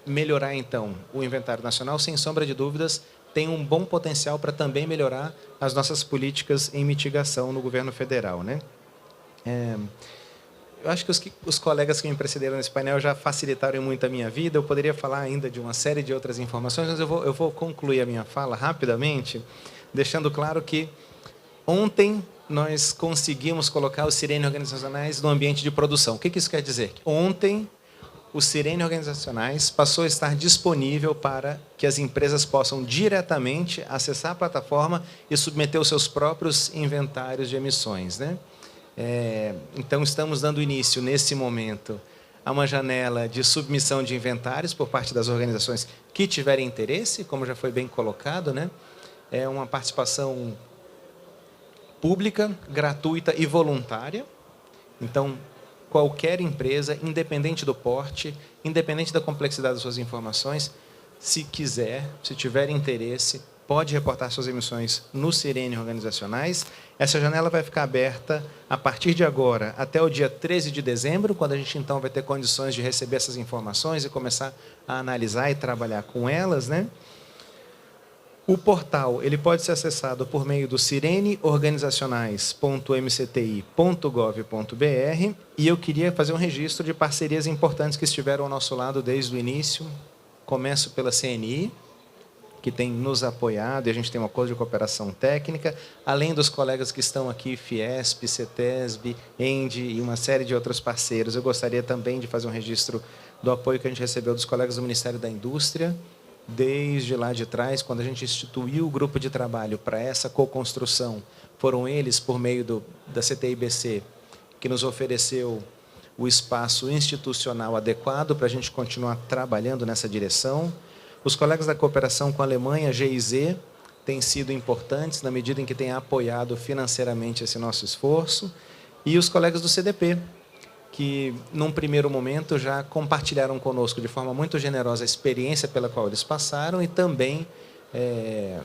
melhorar, então, o inventário nacional, sem sombra de dúvidas, tem um bom potencial para também melhorar as nossas políticas em mitigação no governo federal, né? Eu acho que os colegas que me precederam nesse painel já facilitaram muito a minha vida. Eu poderia falar ainda de uma série de outras informações, mas eu vou concluir a minha fala rapidamente, deixando claro que ontem nós conseguimos colocar os Sirene organizacionais no ambiente de produção. O que isso quer dizer? Ontem, o Sirene Organizacionais passou a estar disponível para que as empresas possam diretamente acessar a plataforma e submeter os seus próprios inventários de emissões, né? Então, estamos dando início, nesse momento, a uma janela de submissão de inventários por parte das organizações que tiverem interesse, como já foi bem colocado, né? É uma participação pública, gratuita e voluntária. Então, qualquer empresa, independente do porte, independente da complexidade das suas informações, se quiser, se tiver interesse, pode reportar suas emissões no Sirene Organizacionais. Essa janela vai ficar aberta a partir de agora até o dia 13 de dezembro, quando a gente então vai ter condições de receber essas informações e começar a analisar e trabalhar com elas, né? O portal ele pode ser acessado por meio do sireneorganizacionais.mcti.gov.br, e eu queria fazer um registro de parcerias importantes que estiveram ao nosso lado desde o início. Começo pela CNI, que tem nos apoiado, e a gente tem um acordo de cooperação técnica, além dos colegas que estão aqui, Fiesp, CETESB, ENDE e uma série de outros parceiros. Eu gostaria também de fazer um registro do apoio que a gente recebeu dos colegas do Ministério da Indústria, desde lá de trás, quando a gente instituiu o grupo de trabalho para essa co-construção. Foram eles, por meio da CTI-BC, que nos ofereceu o espaço institucional adequado para a gente continuar trabalhando nessa direção. Os colegas da cooperação com a Alemanha, GIZ, têm sido importantes na medida em que têm apoiado financeiramente esse nosso esforço. E os colegas do CDP, que, num primeiro momento, já compartilharam conosco de forma muito generosa a experiência pela qual eles passaram e também,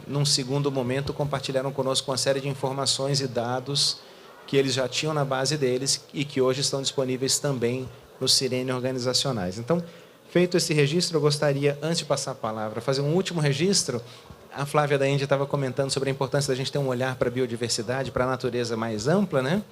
num segundo momento, compartilharam conosco uma série de informações e dados que eles já tinham na base deles e que hoje estão disponíveis também no Sirene Organizacionais. Então, feito esse registro, eu gostaria, antes de passar a palavra, fazer um último registro. A Flávia da Índia estava comentando sobre a importância da gente ter um olhar para a biodiversidade, para a natureza mais ampla, né?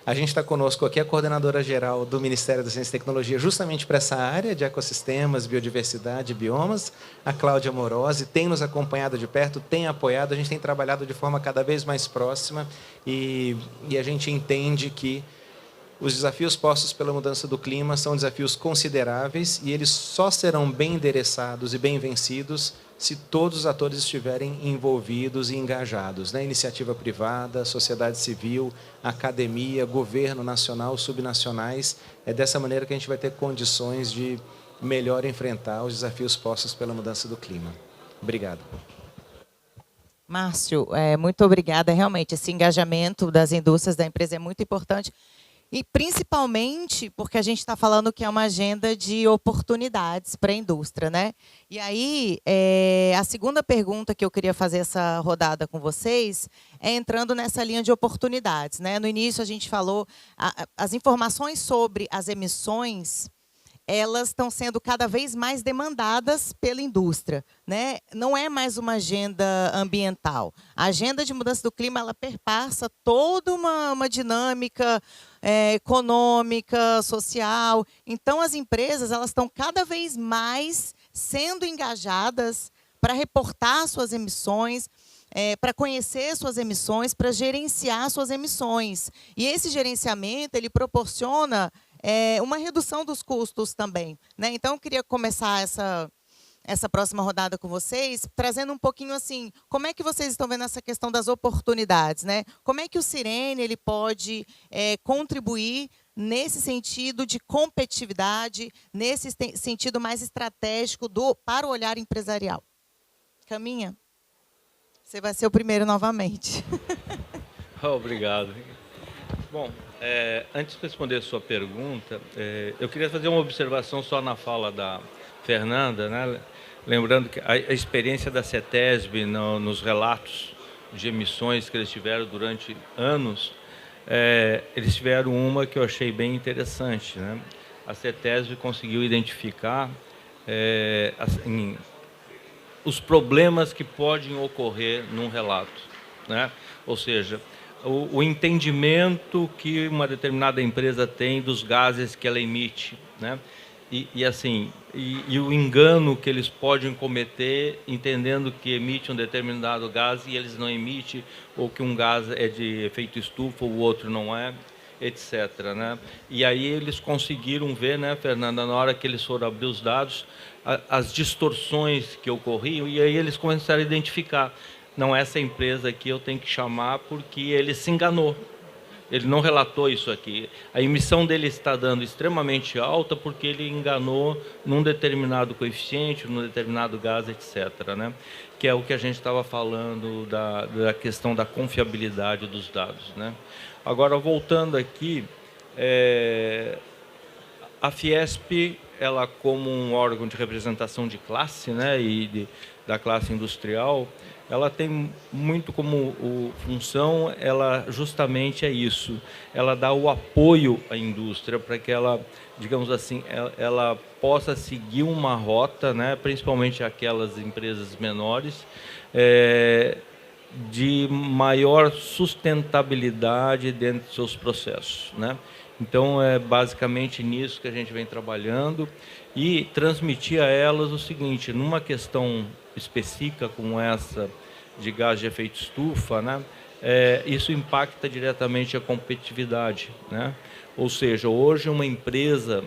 A gente está conosco aqui, a coordenadora-geral do Ministério da Ciência e Tecnologia, justamente para essa área de ecossistemas, biodiversidade e biomas, a Cláudia Morosi, tem nos acompanhado de perto, tem apoiado, a gente tem trabalhado de forma cada vez mais próxima e a gente entende que os desafios postos pela mudança do clima são desafios consideráveis e eles só serão bem endereçados e bem vencidos se todos os atores estiverem envolvidos e engajados, né? Iniciativa privada, sociedade civil, academia, governo nacional, subnacionais. É dessa maneira que a gente vai ter condições de melhor enfrentar os desafios postos pela mudança do clima. Obrigado. Márcio, muito obrigada. Realmente, esse engajamento das indústrias da empresa é muito importante. E principalmente porque a gente está falando que é uma agenda de oportunidades para a indústria, né? E aí, a segunda pergunta que eu queria fazer essa rodada com vocês é entrando nessa linha de oportunidades, né? No início a gente falou, as informações sobre as emissões, elas estão sendo cada vez mais demandadas pela indústria, né? Não é mais uma agenda ambiental. A agenda de mudança do clima, ela perpassa toda uma dinâmica econômica, social. Então, as empresas elas estão cada vez mais sendo engajadas para reportar suas emissões, para conhecer suas emissões, para gerenciar suas emissões. E esse gerenciamento ele proporciona uma redução dos custos também, né? Então, eu queria começar essa próxima rodada com vocês, trazendo um pouquinho assim, como é que vocês estão vendo essa questão das oportunidades, né? Como é que o Sirene ele pode contribuir nesse sentido de competitividade, nesse sentido mais estratégico para o olhar empresarial? Caminha, você vai ser o primeiro novamente. Obrigado. Bom, antes de responder a sua pergunta, eu queria fazer uma observação só na fala da Fernanda, né? Lembrando que a experiência da CETESB nos relatos de emissões que eles tiveram durante anos, eles tiveram uma que eu achei bem interessante, né? A CETESB conseguiu identificar assim, os problemas que podem ocorrer num relato, né? Ou seja, o entendimento que uma determinada empresa tem dos gases que ela emite, né? E o engano que eles podem cometer entendendo que emite um determinado gás e eles não emitem, ou que um gás é de efeito estufa, o outro não é. etc., né? E aí eles conseguiram ver, né, Fernanda, na hora que eles foram abrir os dados, as distorções que ocorriam, e aí eles começaram a identificar, não, essa empresa aqui eu tenho que chamar porque ele se enganou. Ele não relatou isso aqui. A emissão dele está dando extremamente alta porque ele enganou num determinado coeficiente, num determinado gás, etc., né? Que é o que a gente estava falando da questão da confiabilidade dos dados, né? Agora, voltando aqui, a Fiesp, ela como um órgão de representação de classe, né, da classe industrial, ela tem muito como função, ela justamente é isso, ela dá o apoio à indústria para que ela, digamos assim, ela possa seguir uma rota, né, principalmente aquelas empresas menores, de maior sustentabilidade dentro dos seus processos, né? Então, é basicamente nisso que a gente vem trabalhando e transmitir a elas o seguinte, numa questão específica como essa de gás de efeito estufa, né, isso impacta diretamente a competitividade, né? Ou seja, hoje uma empresa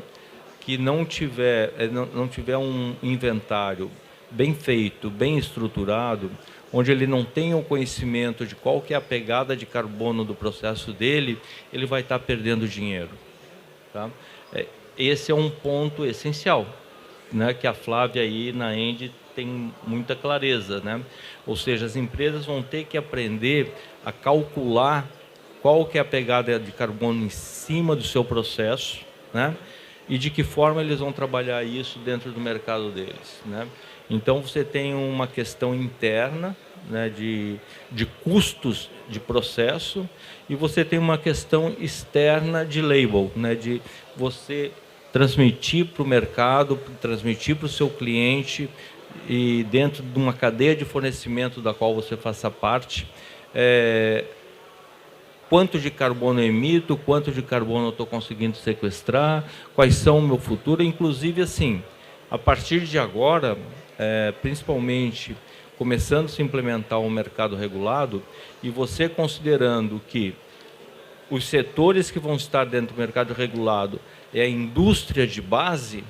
que não tiver um inventário bem feito, bem estruturado, onde ele não tem o conhecimento de qual que é a pegada de carbono do processo dele, ele vai estar perdendo dinheiro, tá? Esse é um ponto essencial, né, que a Flávia aí na ENDE tem muita clareza, né? Ou seja, as empresas vão ter que aprender a calcular qual que é a pegada de carbono em cima do seu processo, né? E de que forma eles vão trabalhar isso dentro do mercado deles, né? Então, você tem uma questão interna, né, de custos de processo, e você tem uma questão externa de label, né, de você transmitir para o mercado, transmitir para o seu cliente, e dentro de uma cadeia de fornecimento da qual você faça parte, quanto de carbono eu emito, quanto de carbono eu estou conseguindo sequestrar, quais são o meu futuro, inclusive assim, a partir de agora, principalmente começando a se implementar um mercado regulado, e você considerando que os setores que vão estar dentro do mercado regulado é a indústria de base,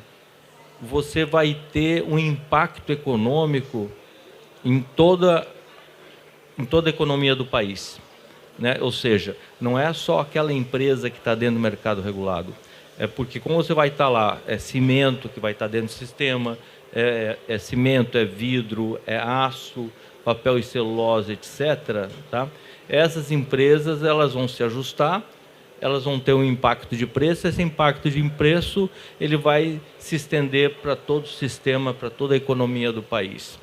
você vai ter um impacto econômico em toda a economia do país, né? Ou seja, não é só aquela empresa que está dentro do mercado regulado, é porque como você vai estar lá, é cimento que vai estar dentro do sistema, é cimento, é vidro, é aço, papel e celulose, etc., tá? Essas empresas elas vão se ajustar, elas vão ter um impacto de preço, esse impacto de preço ele vai se estender para todo o sistema, para toda a economia do país.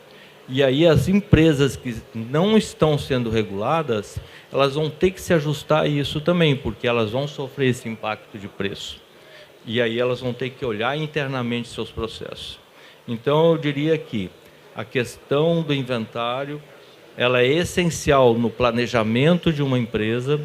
E aí as empresas que não estão sendo reguladas, elas vão ter que se ajustar a isso também, porque elas vão sofrer esse impacto de preço. E aí elas vão ter que olhar internamente seus processos. Então, eu diria que a questão do inventário, ela é essencial no planejamento de uma empresa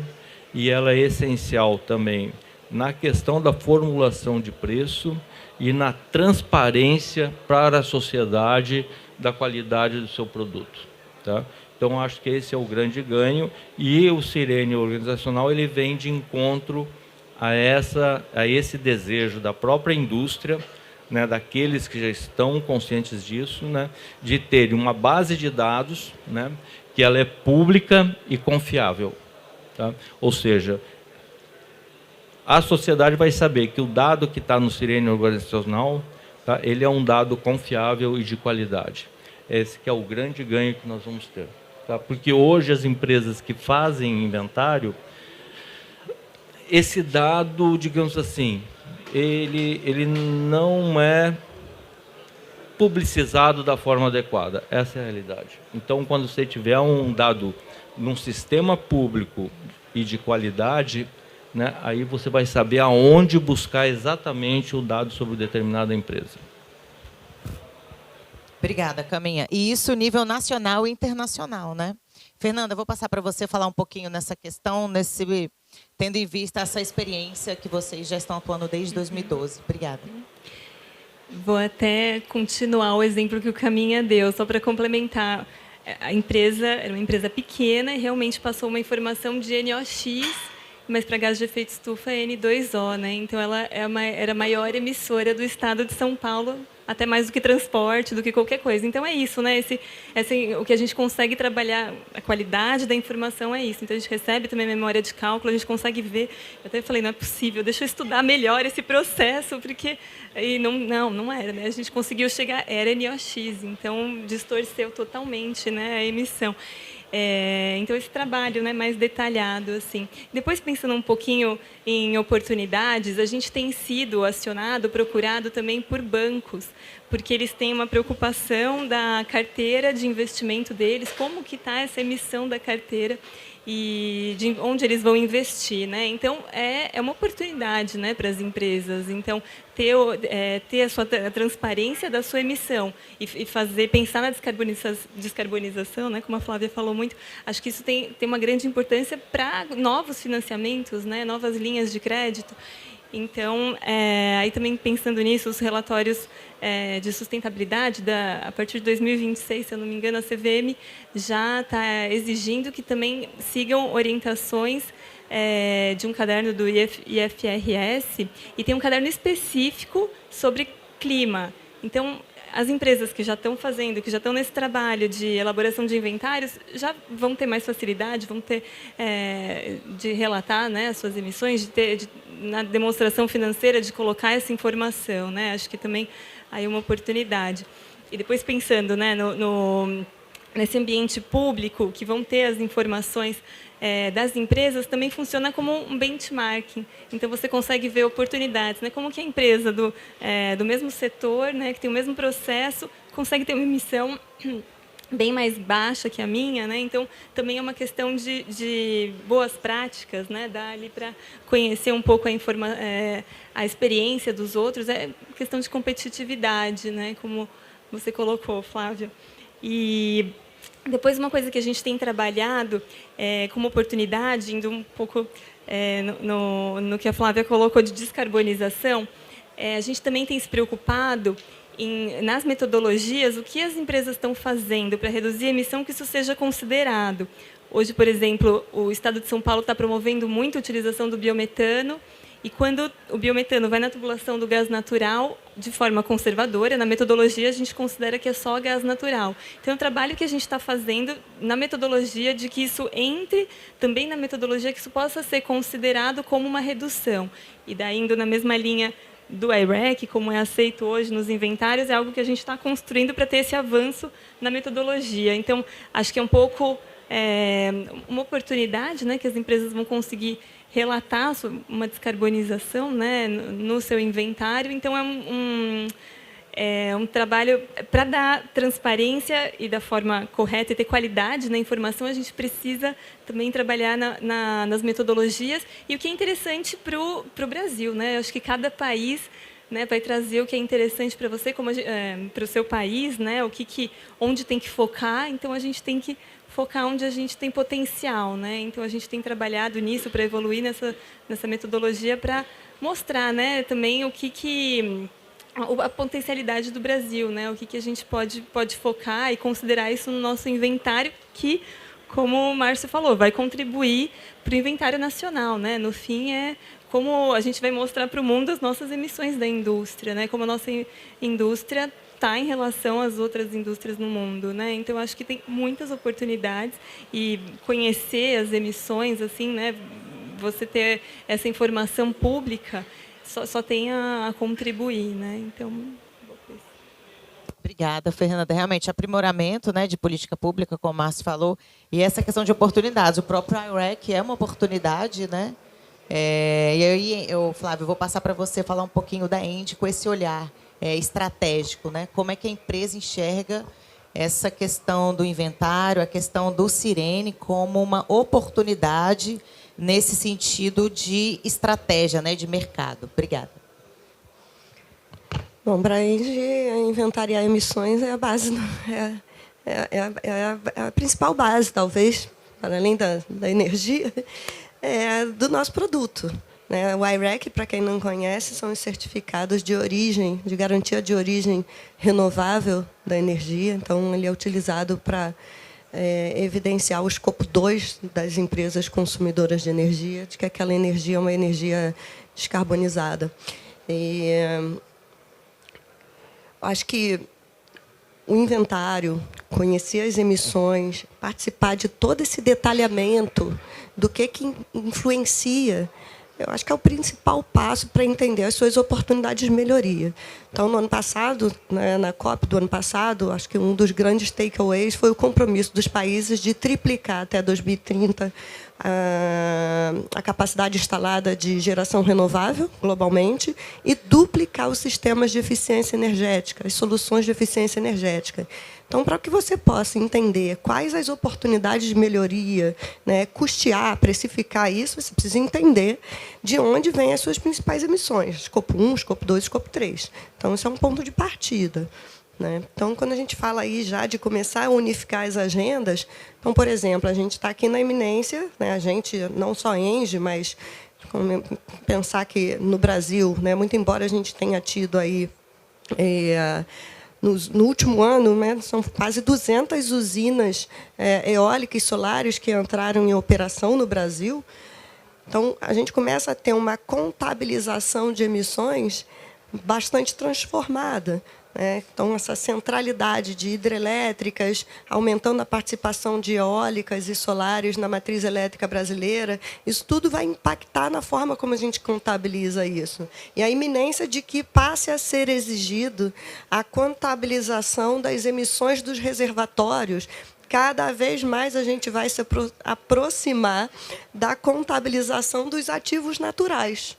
e ela é essencial também na questão da formulação de preço e na transparência para a sociedade da qualidade do seu produto, tá? Então, acho que esse é o grande ganho e o Sirene organizacional ele vem de encontro a esse desejo da própria indústria, né, daqueles que já estão conscientes disso, né, de ter uma base de dados, né, que ela é pública e confiável, tá? Ou seja, a sociedade vai saber que o dado que está no Sirene organizacional, tá, ele é um dado confiável e de qualidade. Esse que é o grande ganho que nós vamos ter, tá? Porque hoje as empresas que fazem inventário, esse dado, digamos assim, ele não é publicizado da forma adequada. Essa é a realidade. Então, quando você tiver um dado num sistema público e de qualidade, né, aí você vai saber aonde buscar exatamente o dado sobre determinada empresa. Obrigada, Caminha. E isso nível nacional e internacional, né? Fernanda, eu vou passar para você falar um pouquinho nessa questão, tendo em vista essa experiência que vocês já estão atuando desde 2012. Obrigada. Vou até continuar o exemplo que o Caminha deu, só para complementar. A empresa era uma empresa pequena e realmente passou uma informação de NOx mas para gás de efeito estufa é N2O, né? Então ela era a maior emissora do estado de São Paulo, até mais do que transporte, do que qualquer coisa. Então é isso, né? O que a gente consegue trabalhar, a qualidade da informação é isso. Então a gente recebe também memória de cálculo, a gente consegue ver. Eu até falei, não é possível, deixa eu estudar melhor esse processo, porque e não era, né? A gente conseguiu chegar, era NOx, então distorceu totalmente, né, a emissão. Então esse trabalho, né, mais detalhado assim. Depois, pensando um pouquinho em oportunidades, a gente tem sido acionado, procurado também por bancos, porque eles têm uma preocupação da carteira de investimento deles, como que está essa emissão da carteira e de onde eles vão investir, né? Então é uma oportunidade, né, para as empresas. Então ter a transparência da sua emissão e pensar na descarbonização, né, como a Flávia falou muito, acho que isso tem uma grande importância para novos financiamentos, né, novas linhas de crédito. Então, aí também pensando nisso, os relatórios de sustentabilidade, a partir de 2026, se eu não me engano, a CVM já está exigindo que também sigam orientações de um caderno do IFRS, e tem um caderno específico sobre clima. Então, as empresas que já estão fazendo, que já estão nesse trabalho de elaboração de inventários, já vão ter mais facilidade, vão ter de relatar, né, as suas emissões, na demonstração financeira de colocar essa informação, né? Acho que também aí é uma oportunidade. E depois pensando, né, nesse ambiente público, que vão ter as informações das empresas, também funciona como um benchmarking. Então, você consegue ver oportunidades, né? Como que a empresa do mesmo setor, né, que tem o mesmo processo, consegue ter uma emissão bem mais baixa que a minha, né? Então, também é uma questão de boas práticas, né? Dá ali para conhecer um pouco a experiência dos outros, é questão de competitividade, né? Como você colocou, Flávio. E depois, uma coisa que a gente tem trabalhado como oportunidade, indo um pouco no que a Flávia colocou de descarbonização, a gente também tem se preocupado nas metodologias, o que as empresas estão fazendo para reduzir a emissão, que isso seja considerado. Hoje, por exemplo, o Estado de São Paulo está promovendo muito a utilização do biometano, e quando o biometano vai na tubulação do gás natural, de forma conservadora, na metodologia a gente considera que é só gás natural. Então, é um trabalho que a gente está fazendo na metodologia de que isso entre, também na metodologia que isso possa ser considerado como uma redução. E daí, indo na mesma linha do I-REC, como é aceito hoje nos inventários, é algo que a gente está construindo para ter esse avanço na metodologia. Então, acho que é um pouco uma oportunidade, né, que as empresas vão conseguir relatar uma descarbonização, né, no seu inventário. Então, é um trabalho para dar transparência e da forma correta e ter qualidade na informação. A gente precisa também trabalhar nas metodologias. E o que é interessante para o Brasil, né? Eu acho que cada país, né, vai trazer o que é interessante para você, para o seu país, né? Onde tem que focar. Então, a gente tem que focar onde a gente tem potencial, né? Então, a gente tem trabalhado nisso para evoluir nessa metodologia, para mostrar, né, também a potencialidade do Brasil, né? O que a gente pode focar e considerar isso no nosso inventário, que, como o Márcio falou, vai contribuir para o inventário nacional, né? No fim, é como a gente vai mostrar para o mundo as nossas emissões da indústria, né? Como a nossa indústria está em relação às outras indústrias no mundo, né? Então, acho que tem muitas oportunidades, e conhecer as emissões, assim, né? Você ter essa informação pública só tem a contribuir, né? Então, obrigada, Fernanda. Realmente, aprimoramento, né, de política pública, como o Márcio falou, e essa questão de oportunidades. O próprio I-REC é uma oportunidade, né? E aí, Flávio, vou passar para você falar um pouquinho da ENDE com esse olhar estratégico, né? Como é que a empresa enxerga essa questão do inventário, a questão do Sirene como uma oportunidade nesse sentido de estratégia, né, de mercado. Obrigada. Bom, para a ENGIE, inventariar emissões é a base, é a principal base, talvez, para além da energia, do nosso produto. O I-REC, para quem não conhece, são os certificados de origem, de garantia de origem renovável da energia. Então, ele é utilizado para evidenciar o escopo 2 das empresas consumidoras de energia, de que aquela energia é uma energia descarbonizada. E acho que o inventário, conhecer as emissões, participar de todo esse detalhamento do que influencia, eu acho que é o principal passo para entender as suas oportunidades de melhoria. Então, no ano passado, na COP do ano passado, acho que um dos grandes takeaways foi o compromisso dos países de triplicar até 2030 a capacidade instalada de geração renovável globalmente e duplicar os sistemas de eficiência energética, as soluções de eficiência energética. Então, para que você possa entender quais as oportunidades de melhoria, né, custear, precificar isso, você precisa entender de onde vêm as suas principais emissões, escopo 1, escopo 2, escopo 3. Então, isso é um ponto de partida. Né? Então, quando a gente fala aí já de começar a unificar as agendas, então, por exemplo, a gente está aqui na eminência, né? A gente, não só ENGIE, mas pensar que no Brasil, né, muito embora a gente tenha tido aí, no último ano, né, são quase 200 usinas eólicas e solares que entraram em operação no Brasil. Então, a gente começa a ter uma contabilização de emissões bastante transformada. Então, essa centralidade de hidrelétricas, aumentando a participação de eólicas e solares na matriz elétrica brasileira, isso tudo vai impactar na forma como a gente contabiliza isso. E a iminência de que passe a ser exigido a contabilização das emissões dos reservatórios. Cada vez mais a gente vai se aproximar da contabilização dos ativos naturais.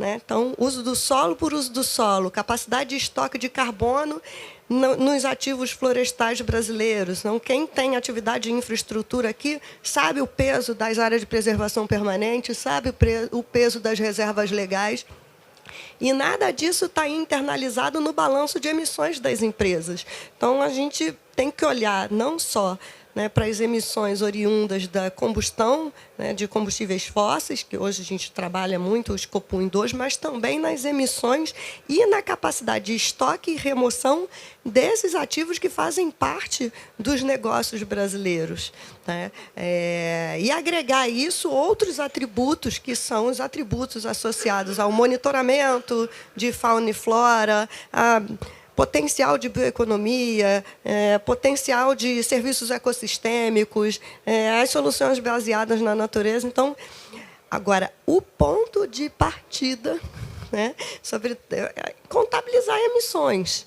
Então, uso do solo por uso do solo, capacidade de estoque de carbono nos ativos florestais brasileiros. Então, quem tem atividade de infraestrutura aqui sabe o peso das áreas de preservação permanente, sabe o peso das reservas legais. E nada disso está internalizado no balanço de emissões das empresas. Então, a gente tem que olhar não só para as emissões oriundas da combustão, de combustíveis fósseis, que hoje a gente trabalha muito o escopo 1 e 2, mas também nas emissões e na capacidade de estoque e remoção desses ativos que fazem parte dos negócios brasileiros. E agregar a isso outros atributos, que são os atributos associados ao monitoramento de fauna e flora, a potencial de bioeconomia, potencial de serviços ecossistêmicos, as soluções baseadas na natureza. Então, agora, o ponto de partida, sobre contabilizar emissões.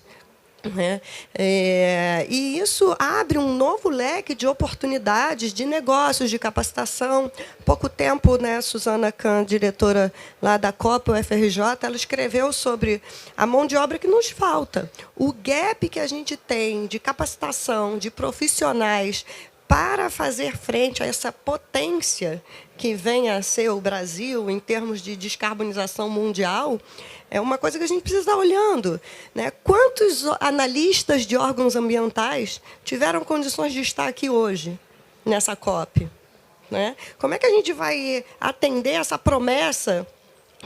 E isso abre um novo leque de oportunidades de negócios, de capacitação. Há pouco tempo, Suzana Kahn, diretora lá da COP, UFRJ, ela escreveu sobre a mão de obra que nos falta. O gap que a gente tem de capacitação de profissionais para fazer frente a essa potência que vem a ser o Brasil em termos de descarbonização mundial, é uma coisa que a gente precisa estar olhando. Quantos analistas de órgãos ambientais tiveram condições de estar aqui hoje, nessa COP? Como é que a gente vai atender essa promessa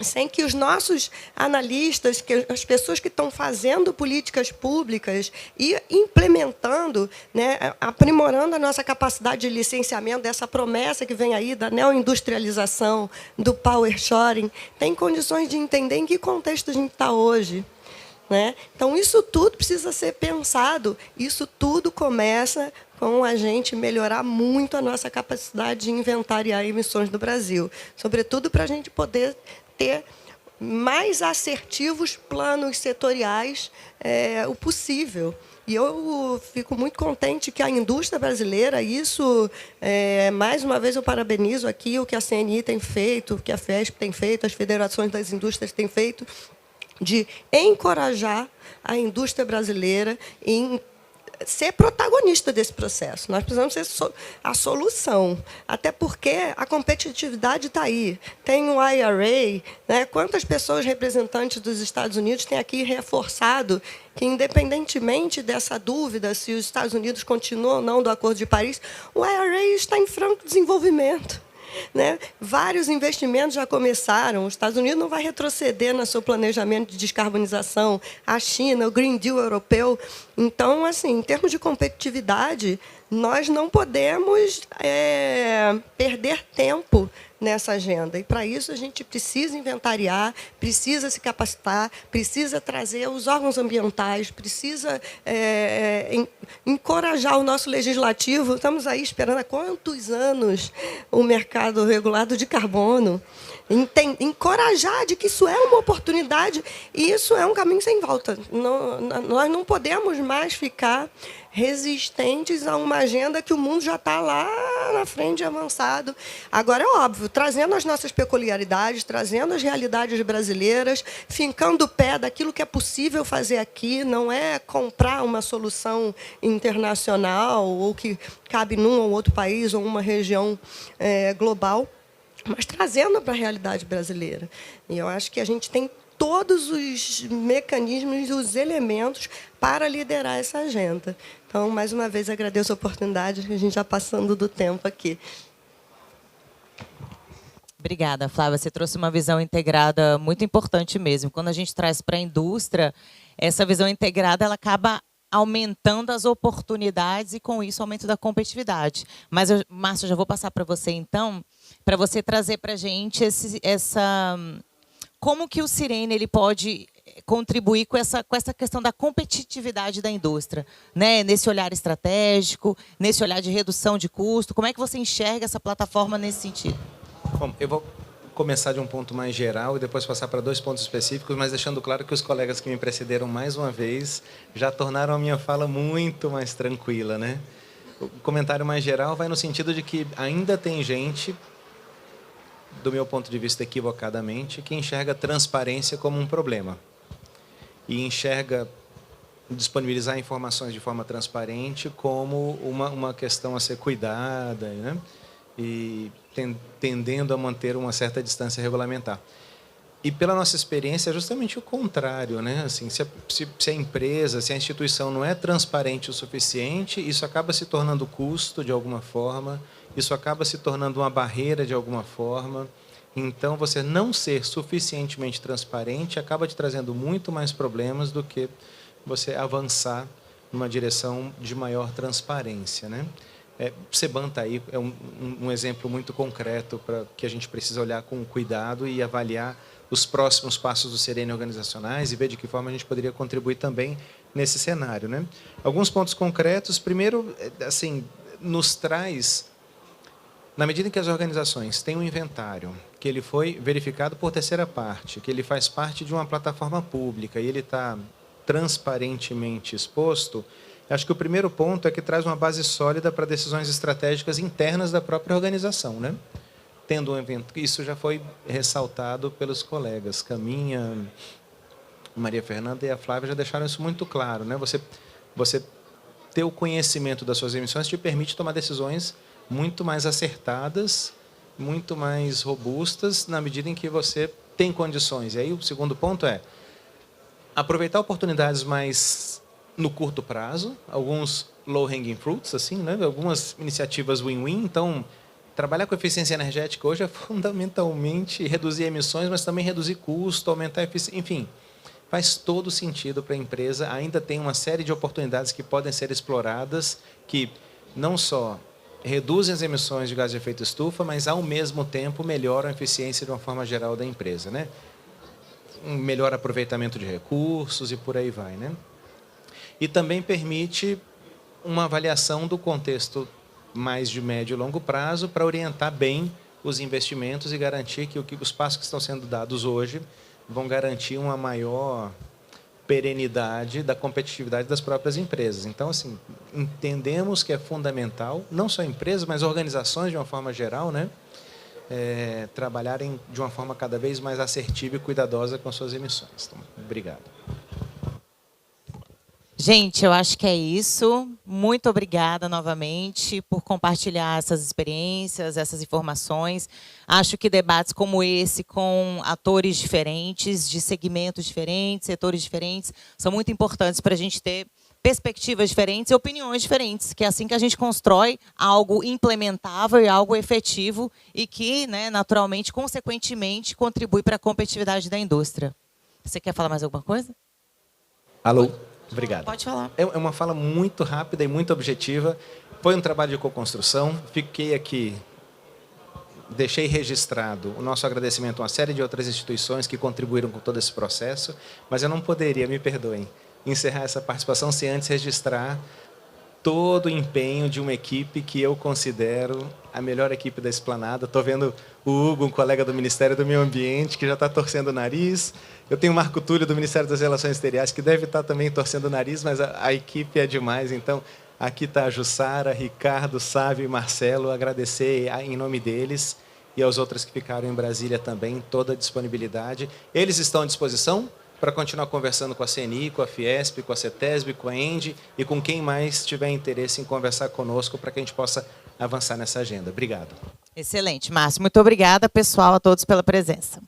sem que os nossos analistas, que as pessoas que estão fazendo políticas públicas e implementando, aprimorando a nossa capacidade de licenciamento dessa promessa que vem aí da neoindustrialização, do power shoring, tem condições de entender em que contexto a gente está hoje. Então, isso tudo precisa ser pensado, isso tudo começa com a gente melhorar muito a nossa capacidade de inventariar emissões do Brasil, sobretudo para a gente poder ter mais assertivos planos setoriais o possível. E eu fico muito contente que a indústria brasileira, isso, mais uma vez eu parabenizo aqui o que a CNI tem feito, o que a FESP tem feito, as federações das indústrias têm feito, de encorajar a indústria brasileira em ser protagonista desse processo. Nós precisamos ser a solução, até porque a competitividade está aí. Tem o IRA, quantas pessoas representantes dos Estados Unidos têm aqui reforçado que, independentemente dessa dúvida se os Estados Unidos continuam ou não do Acordo de Paris, o IRA está em franco desenvolvimento. Vários investimentos já começaram. Os Estados Unidos não vai retroceder no seu planejamento de descarbonização. A China, o Green Deal europeu. Então, assim, em termos de competitividade, nós não podemos perder tempo nessa agenda. E, para isso, a gente precisa inventariar, precisa se capacitar, precisa trazer os órgãos ambientais, precisa encorajar o nosso legislativo. Estamos aí esperando há quantos anos o mercado regulado de carbono. Encorajar de que isso é uma oportunidade e isso é um caminho sem volta. Nós não podemos mais ficar resistentes a uma agenda que o mundo já está lá na frente, avançado. Agora, é óbvio, trazendo as nossas peculiaridades, trazendo as realidades brasileiras, fincando o pé daquilo que é possível fazer aqui, não é comprar uma solução internacional ou que cabe num ou outro país ou uma região global, mas trazendo para a realidade brasileira. E eu acho que a gente tem todos os mecanismos e os elementos para liderar essa agenda. Então, mais uma vez, agradeço a oportunidade, a gente já passando do tempo aqui. Obrigada, Flávia. Você trouxe uma visão integrada muito importante mesmo. Quando a gente traz para a indústria, essa visão integrada ela acaba aumentando as oportunidades e, com isso, aumento da competitividade. Mas, Márcio, já vou passar para você, então, para você trazer para a gente como que o Cyrene ele pode contribuir com essa questão da competitividade da indústria, né? Nesse olhar estratégico, nesse olhar de redução de custo. Como é que você enxerga essa plataforma nesse sentido? Bom, eu vou começar de um ponto mais geral e depois passar para 2 pontos específicos, mas deixando claro que os colegas que me precederam mais uma vez já tornaram a minha fala muito mais tranquila, né? O comentário mais geral vai no sentido de que ainda tem gente, do meu ponto de vista equivocadamente, que enxerga transparência como um problema e enxerga disponibilizar informações de forma transparente como uma questão a ser cuidada, né? E tendendo a manter uma certa distância regulamentar. E pela nossa experiência é justamente o contrário, né? Assim, se a empresa, se a instituição não é transparente o suficiente, isso acaba se tornando custo de alguma forma, isso acaba se tornando uma barreira de alguma forma. Então, você não ser suficientemente transparente acaba te trazendo muito mais problemas do que você avançar numa direção de maior transparência, né? Seban está aí, é um exemplo muito concreto para que a gente precisa olhar com cuidado e avaliar os próximos passos do Cyrene organizacionais e ver de que forma a gente poderia contribuir também nesse cenário, né? Alguns pontos concretos. Primeiro, assim, nos traz, na medida em que as organizações têm um inventário, que ele foi verificado por terceira parte, que ele faz parte de uma plataforma pública e ele está transparentemente exposto, acho que o primeiro ponto é que traz uma base sólida para decisões estratégicas internas da própria organização, né? Tendo um evento, isso já foi ressaltado pelos colegas, Caminha, Maria Fernanda e a Flávia já deixaram isso muito claro, né? Você ter o conhecimento das suas emissões te permite tomar decisões muito mais acertadas, muito mais robustas, na medida em que você tem condições. E aí o segundo ponto é aproveitar oportunidades mais no curto prazo, alguns low-hanging fruits, assim, né? Algumas iniciativas win-win. Então, trabalhar com eficiência energética hoje é fundamentalmente reduzir emissões, mas também reduzir custo, aumentar a eficiência, enfim, faz todo sentido para a empresa. Ainda tem uma série de oportunidades que podem ser exploradas, que não só reduzem as emissões de gás de efeito estufa, mas, ao mesmo tempo, melhoram a eficiência de uma forma geral da empresa, né? Um melhor aproveitamento de recursos e por aí vai, né? E também permite uma avaliação do contexto mais de médio e longo prazo para orientar bem os investimentos e garantir que os passos que estão sendo dados hoje vão garantir uma maior perenidade da competitividade das próprias empresas. Então, assim, entendemos que é fundamental, não só empresas, mas organizações de uma forma geral, né? Trabalharem de uma forma cada vez mais assertiva e cuidadosa com as suas emissões. Então, obrigado. Gente, eu acho que é isso. Muito obrigada novamente por compartilhar essas experiências, essas informações. Acho que debates como esse, com atores diferentes, de segmentos diferentes, setores diferentes, são muito importantes para a gente ter perspectivas diferentes e opiniões diferentes, que é assim que a gente constrói algo implementável e algo efetivo e que, né, naturalmente, consequentemente, contribui para a competitividade da indústria. Você quer falar mais alguma coisa? Alô? Obrigado. Pode falar. É uma fala muito rápida e muito objetiva. Foi um trabalho de co-construção. Fiquei aqui, deixei registrado o nosso agradecimento a uma série de outras instituições que contribuíram com todo esse processo, mas eu não poderia, me perdoem, encerrar essa participação sem antes registrar todo o empenho de uma equipe que eu considero a melhor equipe da Esplanada. Estou vendo o Hugo, um colega do Ministério do Meio Ambiente, que já está torcendo o nariz. Eu tenho o Marco Túlio, do Ministério das Relações Exteriores, que deve estar também torcendo o nariz, mas a equipe é demais. Então, aqui está a Jussara, Ricardo, Sávio e Marcelo. Agradecer em nome deles e aos outros que ficaram em Brasília também, toda a disponibilidade. Eles estão à disposição para continuar conversando com a CNI, com a Fiesp, com a CETESB, com a ENDE e com quem mais tiver interesse em conversar conosco para que a gente possa avançar nessa agenda. Obrigado. Excelente, Márcio. Muito obrigada, pessoal, a todos pela presença.